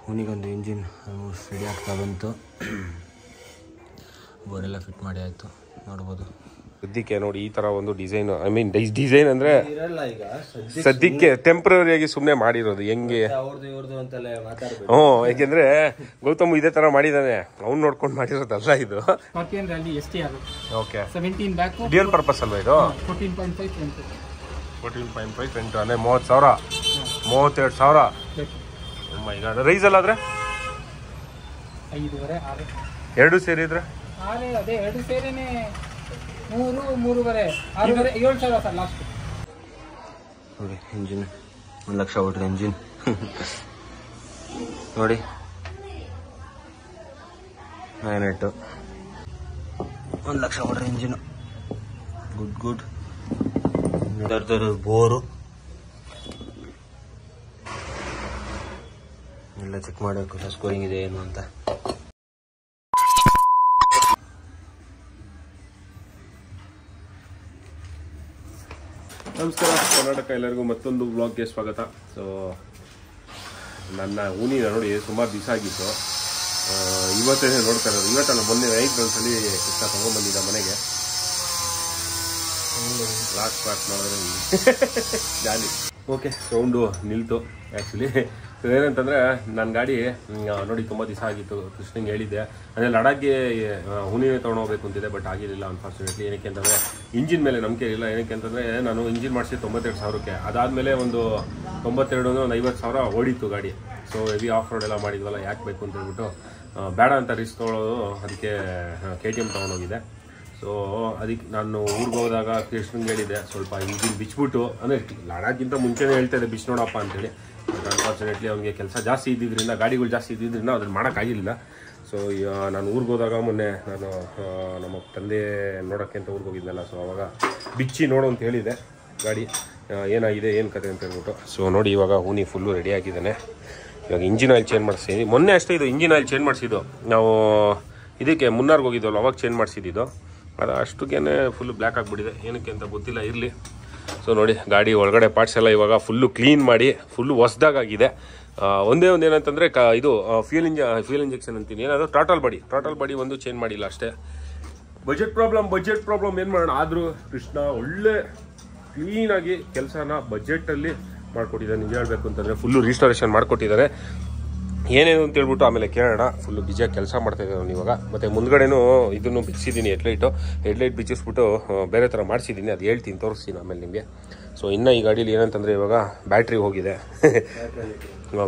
ಹುನಿಗೊಂದು engine almost ready ಆಗ್ತಾ ಬಂತು. ಬೋರ್ಡೆಲ್ಲ fit ಮಾಡಿ ಆಯಿತು, ನೋಡ್ಬೋದು. ಸದ್ಯಕ್ಕೆ ನೋಡಿ ಈ ಥರ ಒಂದು ಡಿಸೈನ್, ಐ ಮೀನ್ ಡಿಸೈನ್ ಅಂದರೆ ಸದ್ಯಕ್ಕೆ ಟೆಂಪ್ರರಿಯಾಗಿ ಸುಮ್ಮನೆ ಮಾಡಿರೋದು. ಹೆಂಗೆ ಯಾಕೆಂದರೆ ಗೌತಮ್ ಇದೇ ಥರ ಮಾಡಿದ್ದಾನೆ, ಅವ್ನು ನೋಡ್ಕೊಂಡು ಮಾಡಿರೋದಲ್ಲ ಇದು. ಓಕೆ, ಡ್ಯೂಯಲ್ ಪರ್ಪಸ್ ಅಲ್ವಾ ಇದು? 14.5 ಫ್ರಂಟ್ ಅಂದರೆ 30,000, 32,000. ರೈಸ್ ಅಲ್ಲ ಆದರೆ 5.5 ಎರಡು ಸೇರಿದ್ರೆ ಅದೇ 2 ಸೇರಿನೇ 3.5 7,000 ಸರ್ ಲಾಸ್ಟ್. ನೋಡಿ ಇಂಜಿನ್ 1 ಲಕ್ಷ ಹೊಡ್ರೆ ಇಂಜಿನ್ ನೋಡಿ 9 1 ಲಕ್ಷ ಹೊಡ್ರೆ ಇಂಜಿನ್. ಗುಡ್ ಬೋರು ಎಲ್ಲ ಚೆಕ್ ಮಾಡಬೇಕು, ಸ್ಕೋರಿಂಗ್ ಇದೆ ಏನು ಅಂತ. ನಮಸ್ಕಾರ ಕರ್ನಾಟಕ, ಎಲ್ಲರಿಗೂ ಮತ್ತೊಂದು ವ್ಲಾಗ್ಗೆ ಸ್ವಾಗತ. ಸೊ ನನ್ನ ಊನಿನ ನೋಡಿ ಸುಮಾರು ದಿವಸ ಆಗಿತ್ತು, ಇವತ್ತೇ ನೋಡ್ತಾ ಇರೋದು. ಇವತ್ತಲ್ಲ ಮೊನ್ನೆ ನೈಟ್ರಲ್ಲಿ ಇಷ್ಟ ತೊಗೊಂಡ್ಬಂದಿದ್ದ ಮನೆಗೆ. ಲಾಸ್ಟ್ ಪಾರ್ಟ್ ನೋಡಿದ್ರೆ ಜಾಲಿ. ಓಕೆ, ಸೌಂಡು ನಿಲ್ತು. ಆ್ಯಕ್ಚುಲಿ ಏನಂತಂದರೆ ನನ್ನ ಗಾಡಿ ನೋಡಿ ತುಂಬ ದಿವಸ ಆಗಿತ್ತು. ಕೃಷ್ಣಂಗೆ ಹೇಳಿದ್ದೆ, ಅಂದರೆ ಲಡಾಖ್ಗೆ ಹುನಿನೇ ತೊಗೊಂಡೋಗ್ಬೇಕು ಅಂತಿದೆ, ಬಟ್ ಆಗಿರಲಿಲ್ಲ ಅನ್ಫಾರ್ಚುನೇಟ್ಲಿ. ಏನಕ್ಕೆ ಅಂತಂದರೆ ಇಂಜಿನ್ ಮೇಲೆ ನಂಬಿಕೆ ಇಲ್ಲ. ಏನಕ್ಕೆ ಅಂತಂದರೆ ನಾನು ಇಂಜಿನ್ ಮಾಡಿಸಿ 92,000ಕ್ಕೆ, ಅದಾದಮೇಲೆ ಒಂದು 92 ಒಂದು 50,000 ಓಡಿತ್ತು ಗಾಡಿ. ಸೊ ಹೆವಿ ಆಫ್ ರೋಡ್ ಎಲ್ಲ ಮಾಡಿದ್ವಲ್ಲ, ಯಾಕೆ ಬೇಕು ಅಂತ ಹೇಳ್ಬಿಟ್ಟು ಬೇಡ ಅಂತ ರಿಸ್ಕ್ ತೊಗೊಳ್ಳೋದು, ಅದಕ್ಕೆ KTM ತೊಗೊಂಡೋಗಿದ್ದೆ. ಸೊ ಅದಕ್ಕೆ ನಾನು ಊರಿಗೆ ಹೋದಾಗ ಕೃಷ್ಣಂಗೆ ಹೇಳಿದ್ದೆ, ಸ್ವಲ್ಪ ಇಂಜಿನ್ ಬಿಚ್ಬಿಟ್ಟು, ಅಂದರೆ ಲಡಾಖ್ಗಿಂತ ಮುಂಚೆನೇ ಹೇಳ್ತಾ ಇದ್ದೆ ಬಿಚ್ಚಿ ನೋಡಪ್ಪ ಅಂತೇಳಿ. ಬಟ್ ಅನ್ಫಾರ್ಚುನೇಟ್ಲಿ ಅವ್ನಿಗೆ ಕೆಲಸ ಜಾಸ್ತಿ ಇದ್ದಿದ್ದರಿಂದ, ಗಾಡಿಗಳು ಜಾಸ್ತಿ ಇದ್ದಿದ್ದರಿಂದ ಅದನ್ನು ಮಾಡೋಕ್ಕಾಗಿಲ್ಲ. ಸೊ ನಾನು ಊರಿಗೆ ಹೋದಾಗ ಮೊನ್ನೆ ನಾನು ನಮ್ಮ ತಂದೆ ನೋಡೋಕ್ಕೆ ಅಂತ ಊರಿಗೆ ಹೋಗಿದ್ದೆನಲ್ಲ, ಸೊ ಅವಾಗ ಬಿಚ್ಚಿ ನೋಡು ಅಂತ ಹೇಳಿದೆ ಗಾಡಿ ಏನಾಗಿದೆ ಏನು ಕತೆ ಅಂತ ಹೇಳ್ಬಿಟ್ಟು. ಸೊ ನೋಡಿ ಇವಾಗ ಹೂನಿ ಫುಲ್ಲು ರೆಡಿ ಆಗಿದ್ದಾನೆ. ಇವಾಗ ಇಂಜಿನ್ ಆಯಿಲ್ ಚೇಂಜ್ ಮಾಡಿಸ್ತೀನಿ. ಮೊನ್ನೆ ಅಷ್ಟೇ ಇದು ಇಂಜಿನ್ ಆಯಿಲ್ ಚೇಂಜ್ ಮಾಡಿಸಿದ್ದು, ನಾವು ಇದಕ್ಕೆ ಮುನ್ನಾರ್ಗೆ ಹೋಗಿದ್ದವಲ್ಲ ಅವಾಗ ಚೇಂಜ್ ಮಾಡಿಸಿದ್ದು. ಅದು ಅಷ್ಟಕ್ಕೇ ಫುಲ್ಲು ಬ್ಲ್ಯಾಕ್ ಆಗಿಬಿಟ್ಟಿದೆ, ಏನಕ್ಕೆ ಅಂತ ಗೊತ್ತಿಲ್ಲ, ಇರಲಿ. ಸೊ ನೋಡಿ ಗಾಡಿ ಒಳಗಡೆ ಪಾರ್ಟ್ಸ್ ಎಲ್ಲ ಇವಾಗ ಫುಲ್ಲು ಕ್ಲೀನ್ ಮಾಡಿ ಫುಲ್ಲು ಹೊಸ್ದಾಗಿದೆ. ಒಂದೇ ಒಂದು ಏನಂತಂದರೆ ಇದು ಫ್ಯೂಲ್ ಇಂಜೆಕ್ಷನ್ ಅಂತೀನಿ, ಏನಾದರೂ ಟಾಟಲ್ ಬಾಡಿ ಒಂದು ಚೇಂಜ್ ಮಾಡಿಲ್ಲ ಅಷ್ಟೇ. ಬಜೆಟ್ ಪ್ರಾಬ್ಲಮ್ ಏನು ಮಾಡೋಣ. ಆದರೂ ಕೃಷ್ಣ ಒಳ್ಳೆ ಕ್ಲೀನಾಗಿ ಕೆಲಸನ ಬಜೆಟಲ್ಲಿ ಮಾಡಿಕೊಟ್ಟಿದ್ದಾರೆ. ನಿಜ ಹೇಳಬೇಕು ಅಂತಂದರೆ ಫುಲ್ಲು ರೀಸ್ಟೋರೇಷನ್ ಮಾಡಿಕೊಟ್ಟಿದ್ದಾರೆ. ಏನೇನು ಅಂತ ಹೇಳ್ಬಿಟ್ಟು ಆಮೇಲೆ ಕೇಳೋಣ. ಫುಲ್ಲು ಬಿಜಿಯಾಗಿ ಕೆಲಸ ಮಾಡ್ತಾಯಿದ್ದಾರೆ ನಾನು ಇವಾಗ. ಮತ್ತು ಮುಂದ್ಗಡೆನೂ ಇದನ್ನು ಬಿಚ್ಚಿದ್ದೀನಿ, ಹೆಡ್ಲೈಟ್ ಬಿಚ್ಚಿಸ್ಬಿಟ್ಟು ಬೇರೆ ಥರ ಮಾಡಿಸಿದ್ದೀನಿ, ಅದು ಹೇಳ್ತೀನಿ, ತೋರಿಸ್ತೀನಿ ಆಮೇಲೆ ನಿಮಗೆ. ಸೊ ಇನ್ನು ಈ ಗಾಡೀಲಿ ಏನಂತಂದರೆ ಇವಾಗ ಬ್ಯಾಟ್ರಿ ಹೋಗಿದೆ.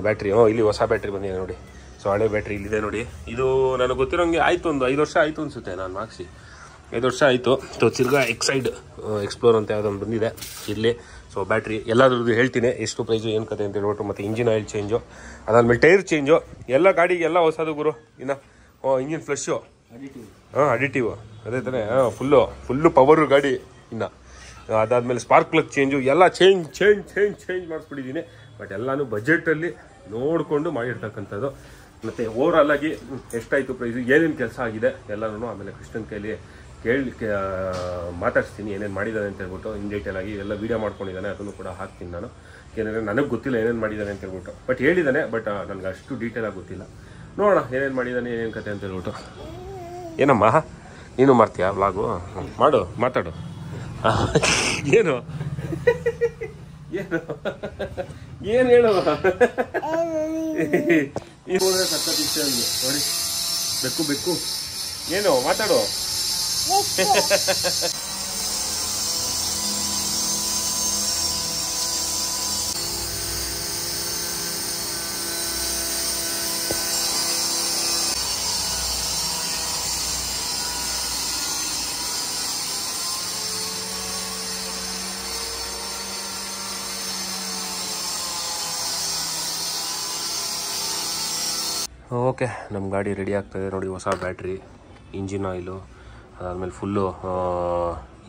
ಬ್ಯಾಟ್ರಿ ಇಲ್ಲಿ ಹೊಸ ಬ್ಯಾಟ್ರಿ ಬಂದಿದೆ ನೋಡಿ. ಸೊ ಹಳೆ ಬ್ಯಾಟ್ರಿ ಇಲ್ಲಿದೆ ನೋಡಿ. ಇದು ನನಗೆ ಗೊತ್ತಿರೋಂಗೆ ಆಯಿತು, ಒಂದು 5 ವರ್ಷ ಆಯಿತು ಅನಿಸುತ್ತೆ ನಾನು ಹಾಕ್ಸಿ. 5 ವರ್ಷ ಆಯಿತು. ಸೊ ತಿರ್ಗಾ ಎಕ್ಸ್ಪ್ಲೋರ್ ಅಂತ ಯಾವುದೊಂದು ಬಂದಿದೆ ಇಲ್ಲಿ. ಸೊ ಬ್ಯಾಟ್ರಿ ಎಲ್ಲಾದ್ರದ್ದು ಹೇಳ್ತೀನಿ, ಎಷ್ಟು ಪ್ರೈಸು ಏನು ಕತೆ ಅಂತ ಹೇಳ್ಬಿಟ್ಟು. ಮತ್ತು ಇಂಜಿನ್ ಆಯಿಲ್ ಚೇಂಜು, ಅದಾದಮೇಲೆ ಟೈರ್ ಚೇಂಜು, ಎಲ್ಲ ಗಾಡಿಗೆ ಎಲ್ಲ ಹೊಸದು ಗುರು. ಇನ್ನು ಇಂಜಿನ್ ಫ್ಲೆಶ್ಶು, ಅಡಿಟಿವ್ ಅದೇ ತಾನೇ, ಫುಲ್ಲು ಪವರು ಗಾಡಿ. ಇನ್ನು ಅದಾದಮೇಲೆ ಸ್ಪಾರ್ಕ್ ಪ್ಲಗ್ ಚೇಂಜು, ಎಲ್ಲ ಚೇಂಜ್ ಮಾಡಿಸ್ಬಿಟ್ಟಿದ್ದೀನಿ. ಬಟ್ ಎಲ್ಲನೂ ಬಜೆಟಲ್ಲಿ ನೋಡಿಕೊಂಡು ಮಾಡಿರ್ತಕ್ಕಂಥದ್ದು. ಮತ್ತು ಓವರಾಲ್ ಆಗಿ ಎಷ್ಟಾಯಿತು ಪ್ರೈಸು, ಏನೇನು ಕೆಲಸ ಆಗಿದೆ ಎಲ್ಲನೂ ಆಮೇಲೆ ಕೃಷ್ಣನ್ ಕೈಲಿ ಮಾತಾಡ್ಸ್ತೀನಿ, ಏನೇನು ಮಾಡಿದ್ದಾನೆ ಅಂತ ಹೇಳ್ಬಿಟ್ಟು. ಇನ್ ಡೀಟೇಲ್ ಆಗಿ ಎಲ್ಲ ವೀಡಿಯೋ ಮಾಡ್ಕೊಂಡಿದ್ದಾನೆ, ಅದನ್ನು ಕೂಡ ಹಾಕ್ತೀನಿ ನಾನು. ಏನೆಂದರೆ ನನಗೆ ಗೊತ್ತಿಲ್ಲ ಏನೇನು ಮಾಡಿದ್ದಾನೆ ಅಂತ ಹೇಳ್ಬಿಟ್ಟು. ಬಟ್ ಹೇಳಿದ್ದಾನೆ, ಬಟ್ ನನಗೆ ಅಷ್ಟು ಡೀಟೇಲಾಗಿ ಗೊತ್ತಿಲ್ಲ. ನೋಡೋಣ ಏನೇನು ಮಾಡಿದ್ದಾನೆ, ಏನೇನು ಕತೆ ಅಂತ ಹೇಳ್ಬಿಟ್ಟು. ಏನಮ್ಮ ನೀನು ಮಾಡ್ತೀಯಾ ವ್ಲಾಗು? ಮಾತಾಡು. ಏನು ಹೇಳು. ಸಖತ್ ಇಷ್ಟ ನೋಡಿ, ಬೆಕ್ಕು ಏನು ಮಾತಾಡು. ಓಕೆ, ನಮ್ಮ ಗಾಡಿ ರೆಡಿ ಆಗ್ತಾಯಿದೆ ನೋಡಿ. ಹೊಸ ಬ್ಯಾಟ್ರಿ, ಇಂಜಿನ್ ಆಯಿಲು, ಅದಾದಮೇಲೆ ಫುಲ್ಲು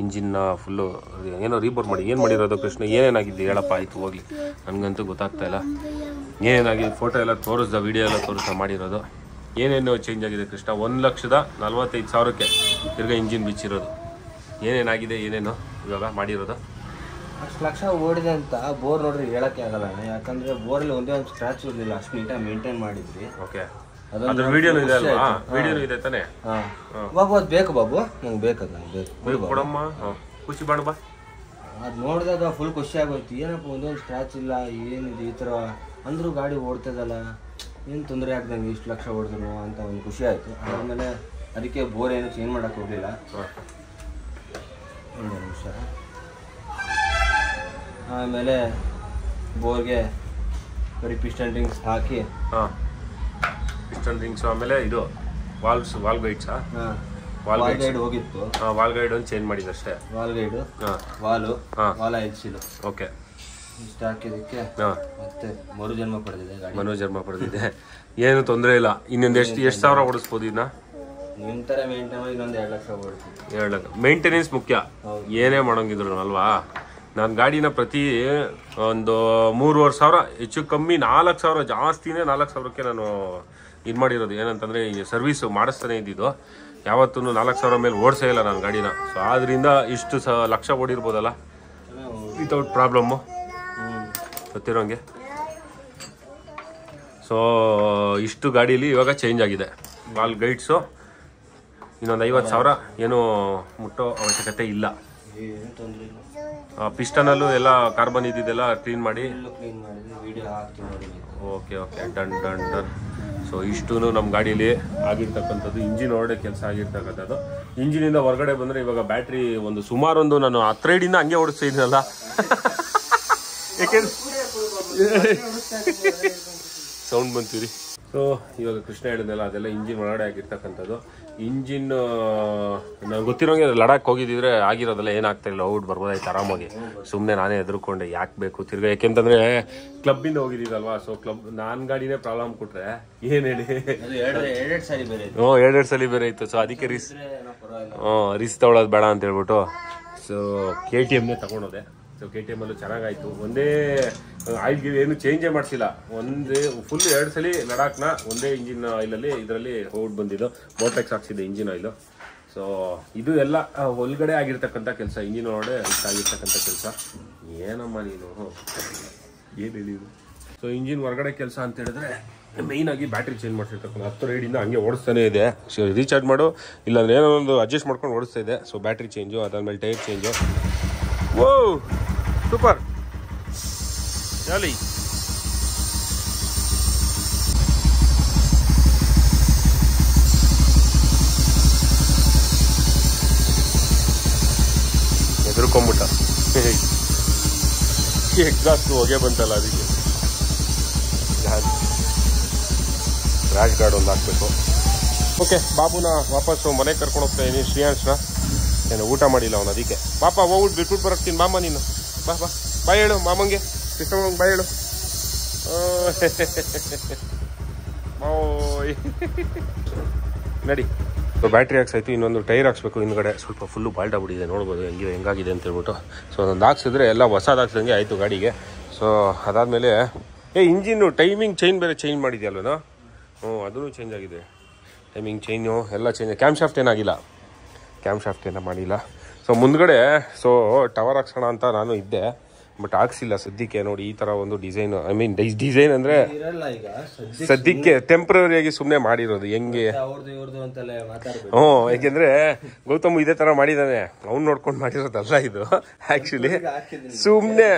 ಇಂಜಿನ್ನ ಫುಲ್ಲು ಏನೋ ರೀಬೋರ್ ಮಾಡಿ. ಏನು ಮಾಡಿರೋದು ಕೃಷ್ಣ, ಏನೇನಾಗಿದೆ ಹೇಳಪ್ಪ. ಆಯಿತು ಹೋಗಲಿ, ನನಗಂತೂ ಗೊತ್ತಾಗ್ತಾ ಇಲ್ಲ ಏನೇನಾಗಿದೆ. ಫೋಟೋ ಎಲ್ಲ ತೋರಿಸ್ದ, ವೀಡಿಯೋ ಎಲ್ಲ ತೋರಿಸ್ದ ಮಾಡಿರೋದು. ಏನೇನು ಚೇಂಜ್ ಆಗಿದೆ ಕೃಷ್ಣ. 1,45,000ಕ್ಕೆ ತಿರ್ಗಾ ಇಂಜಿನ್ ಬಿಚ್ಚಿರೋದು. ಏನೇನಾಗಿದೆ ಏನೇನು ಇವಾಗ ಮಾಡಿರೋದು ಅಷ್ಟು ಲಕ್ಷ ಓಡಿದೆ ಅಂತ ಬೋರ್ ನೋಡ್ರಿ ಹೇಳಕ್ಕೆ ಆಗಲ್ಲ, ಯಾಕಂದ್ರೆ ಬೋರಲ್ಲಿ ಒಂದೇ ಒಂದು ಸ್ಕ್ರಾಚ್ ಇರಲಿಲ್ಲ, ಅಷ್ಟು ನೀಟಾಗಿ ಮೇಂಟೈನ್ ಮಾಡಿದ್ರಿ. ಓಕೆ, ಅದ್ರ ವಿಡಿಯೋನು ಇದೆ ಅಲ್ವಾ? ವಿಡಿಯೋನು ಇದೆ ತಾನೆ? ಬಾಬು ಅದು ಬೇಕು ಬಾಬು, ನಂಗೆ ಬೇಕದು, ನಂಗೆ ಬೇಕು ಕೊಡಮ್ಮ, ಖುಷಿ ಬಾಣ ಬಾ. ಅದು ನೋಡಿದಾಗ ಫುಲ್ ಖುಷಿ ಆಗೋಯ್ತು, ಏನಪ್ಪ ಒಂದೊಂದು ಸ್ಕ್ರಾಚ್ ಇಲ್ಲ, ಏನಿದೆ ಈ ಥರ ಅಂದರೂ ಗಾಡಿ ಓಡ್ತದಲ್ಲ, ಏನು ತೊಂದರೆ ಆಗ್ದಂಗೆ ಇಷ್ಟು ಲಕ್ಷ ಓಡಿದ್ರು ಅಂತ ಒಂದು ಖುಷಿ ಆಯಿತು. ಆಮೇಲೆ ಅದಕ್ಕೆ ಬೋರ್ ಏನು ಚೇಂಜ್ ಮಾಡೋಕ್ಕೆ ಹೋಗಲಿಲ್ಲ. ಒಂದು ನಿಮಿಷ. ಆಮೇಲೆ ಬೋರ್ಗೆ ಬರೀ ಪಿಸ್ಟನ್ ರಿಂಗ್ಸ್ ಹಾಕಿ, ಪಿಸ್ಟನ್ ರಿಂಗ್ಸು, ಆಮೇಲೆ ಇದು ವಾಲ್ ಗೈಡ್ಸಾ? ವಾಲ್ ಗೈಡ್ ಹೋಗಿತ್ತು, ವಾಲ್ ಗೈಡ್ ಒಂದು ಚೇಂಜ್ ಮಾಡಿದ್ದು ಅಷ್ಟೇ. ವಾಲ್ ಗೈಡು, ವಾಲ್ ಎಲ್ಸಿದು. ಓಕೆ, ಇಷ್ಟು ಹಾಕಿದ್ದಕ್ಕೆ ಮತ್ತೆ ಮರುಜನ್ಮ ಪಡೆದಿದೆ ಗಾಡಿ. ಮನೋಜನ್ಮ ಪಡೆದಿದೆ, ಏನು ತೊಂದರೆ ಇಲ್ಲ. ಇನ್ನೊಂದು ಎಷ್ಟು ಸಾವಿರ ಓಡಿಸ್ಬೋದು ಇದನ್ನ? ನಿಮ್ಮ ಥರ ಮೇಂಟೈನ್ ಮಾಡಿ ಇನ್ನೊಂದು 2 ಲಕ್ಷ ಓಡಿಸ್ತೀವಿ. 2 ಲಕ್ಷ ಮೇಂಟೆನೆನ್ಸ್ ಮುಖ್ಯ, ಏನೇ ಮಾಡೋಂಗಿದ್ರು ಅಲ್ವಾ. ನಾನು ಗಾಡಿನ ಪ್ರತಿ ಒಂದು 3,500 ಸಾವಿರ, ಹೆಚ್ಚು ಕಮ್ಮಿ 4,000, ಜಾಸ್ತಿನೇ 4,000ಕ್ಕೆ ನಾನು ಇದು ಮಾಡಿರೋದು. ಏನಂತಂದರೆ ಈ ಸರ್ವಿಸು ಮಾಡಿಸ್ತಾನೆ ಇದ್ದಿದ್ದು, ಯಾವತ್ತೂ 4,000 ಮೇಲೆ ಓಡಿಸೇ ಇಲ್ಲ ನಾನು ಗಾಡಿನ. ಸೊ ಆದ್ದರಿಂದ ಇಷ್ಟು ಲಕ್ಷ ಓಡಿರ್ಬೋದಲ್ಲ ವಿತೌಟ್ ಪ್ರಾಬ್ಲಮ್ಮು, ಗೊತ್ತಿರೋಂಗೆ. ಸೊ ಇಷ್ಟು ಗಾಡೀಲಿ ಇವಾಗ ಚೇಂಜ್ ಆಗಿದೆ. ವಾಲ್ ಗೈಡ್ಸು ಇನ್ನೊಂದು 50,000 ಏನೂ ಮುಟ್ಟೋ ಅವಶ್ಯಕತೆ ಇಲ್ಲ. ಪಿಸ್ಟನಲ್ಲೂ ಎಲ್ಲ ಕಾರ್ಬನ್ ಇದ್ದಿದ್ದೆಲ್ಲ ಕ್ಲೀನ್ ಮಾಡಿ. Okay, done. ಸೊ ಇಷ್ಟೂ ನಮ್ಮ ಗಾಡೀಲಿ ಆಗಿರ್ತಕ್ಕಂಥದ್ದು, ಇಂಜಿನ್ ಹೊರಗಡೆ ಕೆಲಸ ಆಗಿರ್ತಕ್ಕಂಥದ್ದು. ಇಂಜಿನಿಂದ ಹೊರಗಡೆ ಬಂದರೆ ಇವಾಗ ಬ್ಯಾಟ್ರಿ ಒಂದು ಸುಮಾರೊಂದು ನಾನು 10 ರೈಡಿಂದ ಹಂಗೆ ಓಡಿಸ್ತಾ ಇದ್ದೀನಲ್ಲ, ಯಾಕೆಂದ್ರೆ ಸೌಂಡ್ ಬಂತೀರಿ. ಸೊ ಇವಾಗ ಕೃಷ್ಣ ಹೇಳಿದ್ನಲ್ಲ, ಅದೆಲ್ಲ ಇಂಜಿನ್ ಒಳಗಡೆ ಆಗಿರ್ತಕ್ಕಂಥದ್ದು. ಇಂಜಿನ್ ನಂಗೆ ಗೊತ್ತಿರೋಂಗೆ ಲಡಾಖ್ ಹೋಗಿದ್ದಿದ್ರೆ ಆಗಿರೋದೆಲ್ಲ ಏನಾಗ್ತಾ ಇಲ್ಲ, ಔಟ್ ಬರ್ಬೋದಾಯ್ತು ಆರಾಮಾಗಿ. ಸುಮ್ಮನೆ ನಾನೇ ಎದುರ್ಕೊಂಡೆ, ಯಾಕೆ ಬೇಕು ತಿರ್ಗಾ, ಯಾಕೆಂತಂದ್ರೆ ಕ್ಲಬ್ಬಿಂದ ಹೋಗಿದ್ದೀರಲ್ವಾ. ಸೊ ಕ್ಲಬ್ ನಾನು ಗಾಡಿನೇ ಪ್ರಾಬ್ಲಮ್ ಕೊಟ್ರೆ ಏನು ಹೇಳಿ, 2 ಸಲ ಬೇರೆ ಇತ್ತು. ಸೊ ಅದಕ್ಕೆ ರಿಸ್ಕ್ ತಗೊಳ್ಳೋದು ಬೇಡ ಅಂತ ಹೇಳ್ಬಿಟ್ಟು ಸೊ KTMನೇ ತಗೊಂಡೋದೆ. ಸೊ KTMಲ್ಲೂ ಚೆನ್ನಾಗಾಯ್ತು. ಒಂದೇ ಆಯಿಲ್ ಗಿಲ್ ಏನು ಚೇಂಜೇ ಮಾಡಿಸಿಲ್ಲ, ಒಂದೇ ಫುಲ್ 2 ಸಲ ಲಡಾಖ್ನ ಒಂದೇ ಇಂಜಿನ್ ಆಯಿಲಲ್ಲಿ ಇದರಲ್ಲಿ ಔಟ್ ಬಂದಿದ್ದು. ಮೋಟೆಕ್ಸ್ ಹಾಕ್ಸಿದೆ ಇಂಜಿನ್ ಆಯಿಲು. ಸೊ ಇದು ಎಲ್ಲ ಒಳಗಡೆ ಆಗಿರ್ತಕ್ಕಂಥ ಕೆಲಸ, ಇಂಜಿನ್ ಒಳಗಡೆ ಆಗಿರ್ತಕ್ಕಂಥ ಕೆಲಸ. ಏನಮ್ಮ ನೀನು ಏನು ಹೇಳಿದ್ರು. ಸೊ ಇಂಜಿನ್ ಹೊರಗಡೆ ಕೆಲಸ ಅಂತ ಹೇಳಿದ್ರೆ ಮೇಯ್ನಾಗಿ ಬ್ಯಾಟ್ರಿ ಚೇಂಜ್ ಮಾಡಿಸಿರ್ತಕ್ಕಂಥ 10 ರೈಡಿಂದ ಹಂಗೆ ಓಡಿಸ್ತಾನೆ ಇದೆ. ಸೊ ರೀಚಾರ್ಜ್ ಮಾಡು, ಇಲ್ಲಾಂದ್ರೆ ಏನೋ ಒಂದು ಅಡ್ಜಸ್ಟ್ ಮಾಡ್ಕೊಂಡು ಓಡಿಸ್ತಾ ಇದೆ. ಸೊ ಬ್ಯಾಟ್ರಿ ಚೇಂಜು, ಅದಾದ್ಮೇಲೆ ಟೈರ್ ಚೇಂಜು. ಓ ಸೂಪರ್ ಜಾಲಿ. ಎದುರ್ಕೊಂಬಿಟ್ಟ, ಎಕ್ಸಾಸ್ಟ್ ಹೊಗೆ ಬಂತಲ್ಲ ಅದಕ್ಕೆ. ರ್ಯಾಶ್ ಗಾರ್ಡ್ ಒಂದು ಹಾಕ್ಬೇಕು. ಓಕೆ, ಬಾಬುನ ವಾಪಸ್ಸು ಮನೆಗೆ ಕರ್ಕೊಂಡು ಹೋಗ್ತಾ ಇದ್ದೀನಿ, ಶ್ರೇಯಾಂಶ್ನ. ಏನು ಊಟ ಮಾಡಿಲ್ಲ ಅವನು, ಅದಕ್ಕೆ ಪಾಪ ಹೋಗ್ಬಿಟ್ಟು ಬಿಟ್ಬಿಟ್ಟು ಬರೋಕ್ತೀನಿ. ಮಾಮ ನೀನು ಬಾ ಬಾಯ್ ಹೇಳು ಮಾಮಂಗೆ, ಕೃಷ್ಣಮ್ಮಂಗೆ ಬಾಯ್ ಹೇಳು. ನಡಿ. ಸೊ ಬ್ಯಾಟ್ರಿ ಹಾಕ್ಸಾಯ್ತು, ಇನ್ನೊಂದು ಟೈರ್ ಹಾಕ್ಸ್ಬೇಕು ಹಿಂದ್ಗಡೆ. ಸ್ವಲ್ಪ ಫುಲ್ಲು ಬಾಲ್ಡ್ ಆಗ್ಬಿಟ್ಟಿದೆ, ನೋಡ್ಬೋದು ಹೆಂಗಾಗಿದೆ ಅಂತ ಹೇಳ್ಬಿಟ್ಟು. ಸೊ ಅದೊಂದು ಹಾಕ್ಸಿದ್ರೆ ಎಲ್ಲ ಹೊಸದು ಹಾಕ್ಸಂಗೆ ಆಯಿತು ಗಾಡಿಗೆ. ಸೊ ಅದಾದಮೇಲೆ ಇಂಜಿನ್ನು ಟೈಮಿಂಗ್ ಚೈನ್ ಬೇರೆ ಚೇಂಜ್ ಮಾಡಿದೆಯಲ್ವನೋ? ಅದೂ ಚೇಂಜ್ ಆಗಿದೆ, ಟೈಮಿಂಗ್ ಚೈನು ಎಲ್ಲ ಚೇಂಜ್. ಕ್ಯಾಮ್ ಶಾಫ್ಟ್ ಏನಾಗಿಲ್ಲ, ಕ್ಯಾಮ್ ಶಾಫ್ಟ್ ಏನೋ ಮಾಡಿಲ್ಲ. ಸೊ ಮುಂದ್ಗಡೆ ಟವರ್ ಹಾಕ್ಸೋಣ ಅಂತ ನಾನು ಇದ್ದೆ, ಬಟ್ ಹಾಕ್ಸಿಲ್ಲ ಸದ್ಯಕ್ಕೆ. ನೋಡಿ ಈ ಥರ ಒಂದು ಡಿಸೈನ್, ಐ ಮೀನ್ ಡಿಸೈನ್ ಅಂದರೆ ಸದ್ಯಕ್ಕೆ ಟೆಂಪ್ರರಿಯಾಗಿ ಸುಮ್ಮನೆ ಮಾಡಿರೋದು. ಹೆಂಗೆ ಯಾಕೆಂದರೆ ಗೌತಮ್ ಇದೇ ಥರ ಮಾಡಿದ್ದಾನೆ, ಅವ್ನು ನೋಡ್ಕೊಂಡು ಮಾಡಿರೋದಲ್ಲ ಇದು. ಆ್ಯಕ್ಚುಲಿ ಸುಮ್ಮನೆ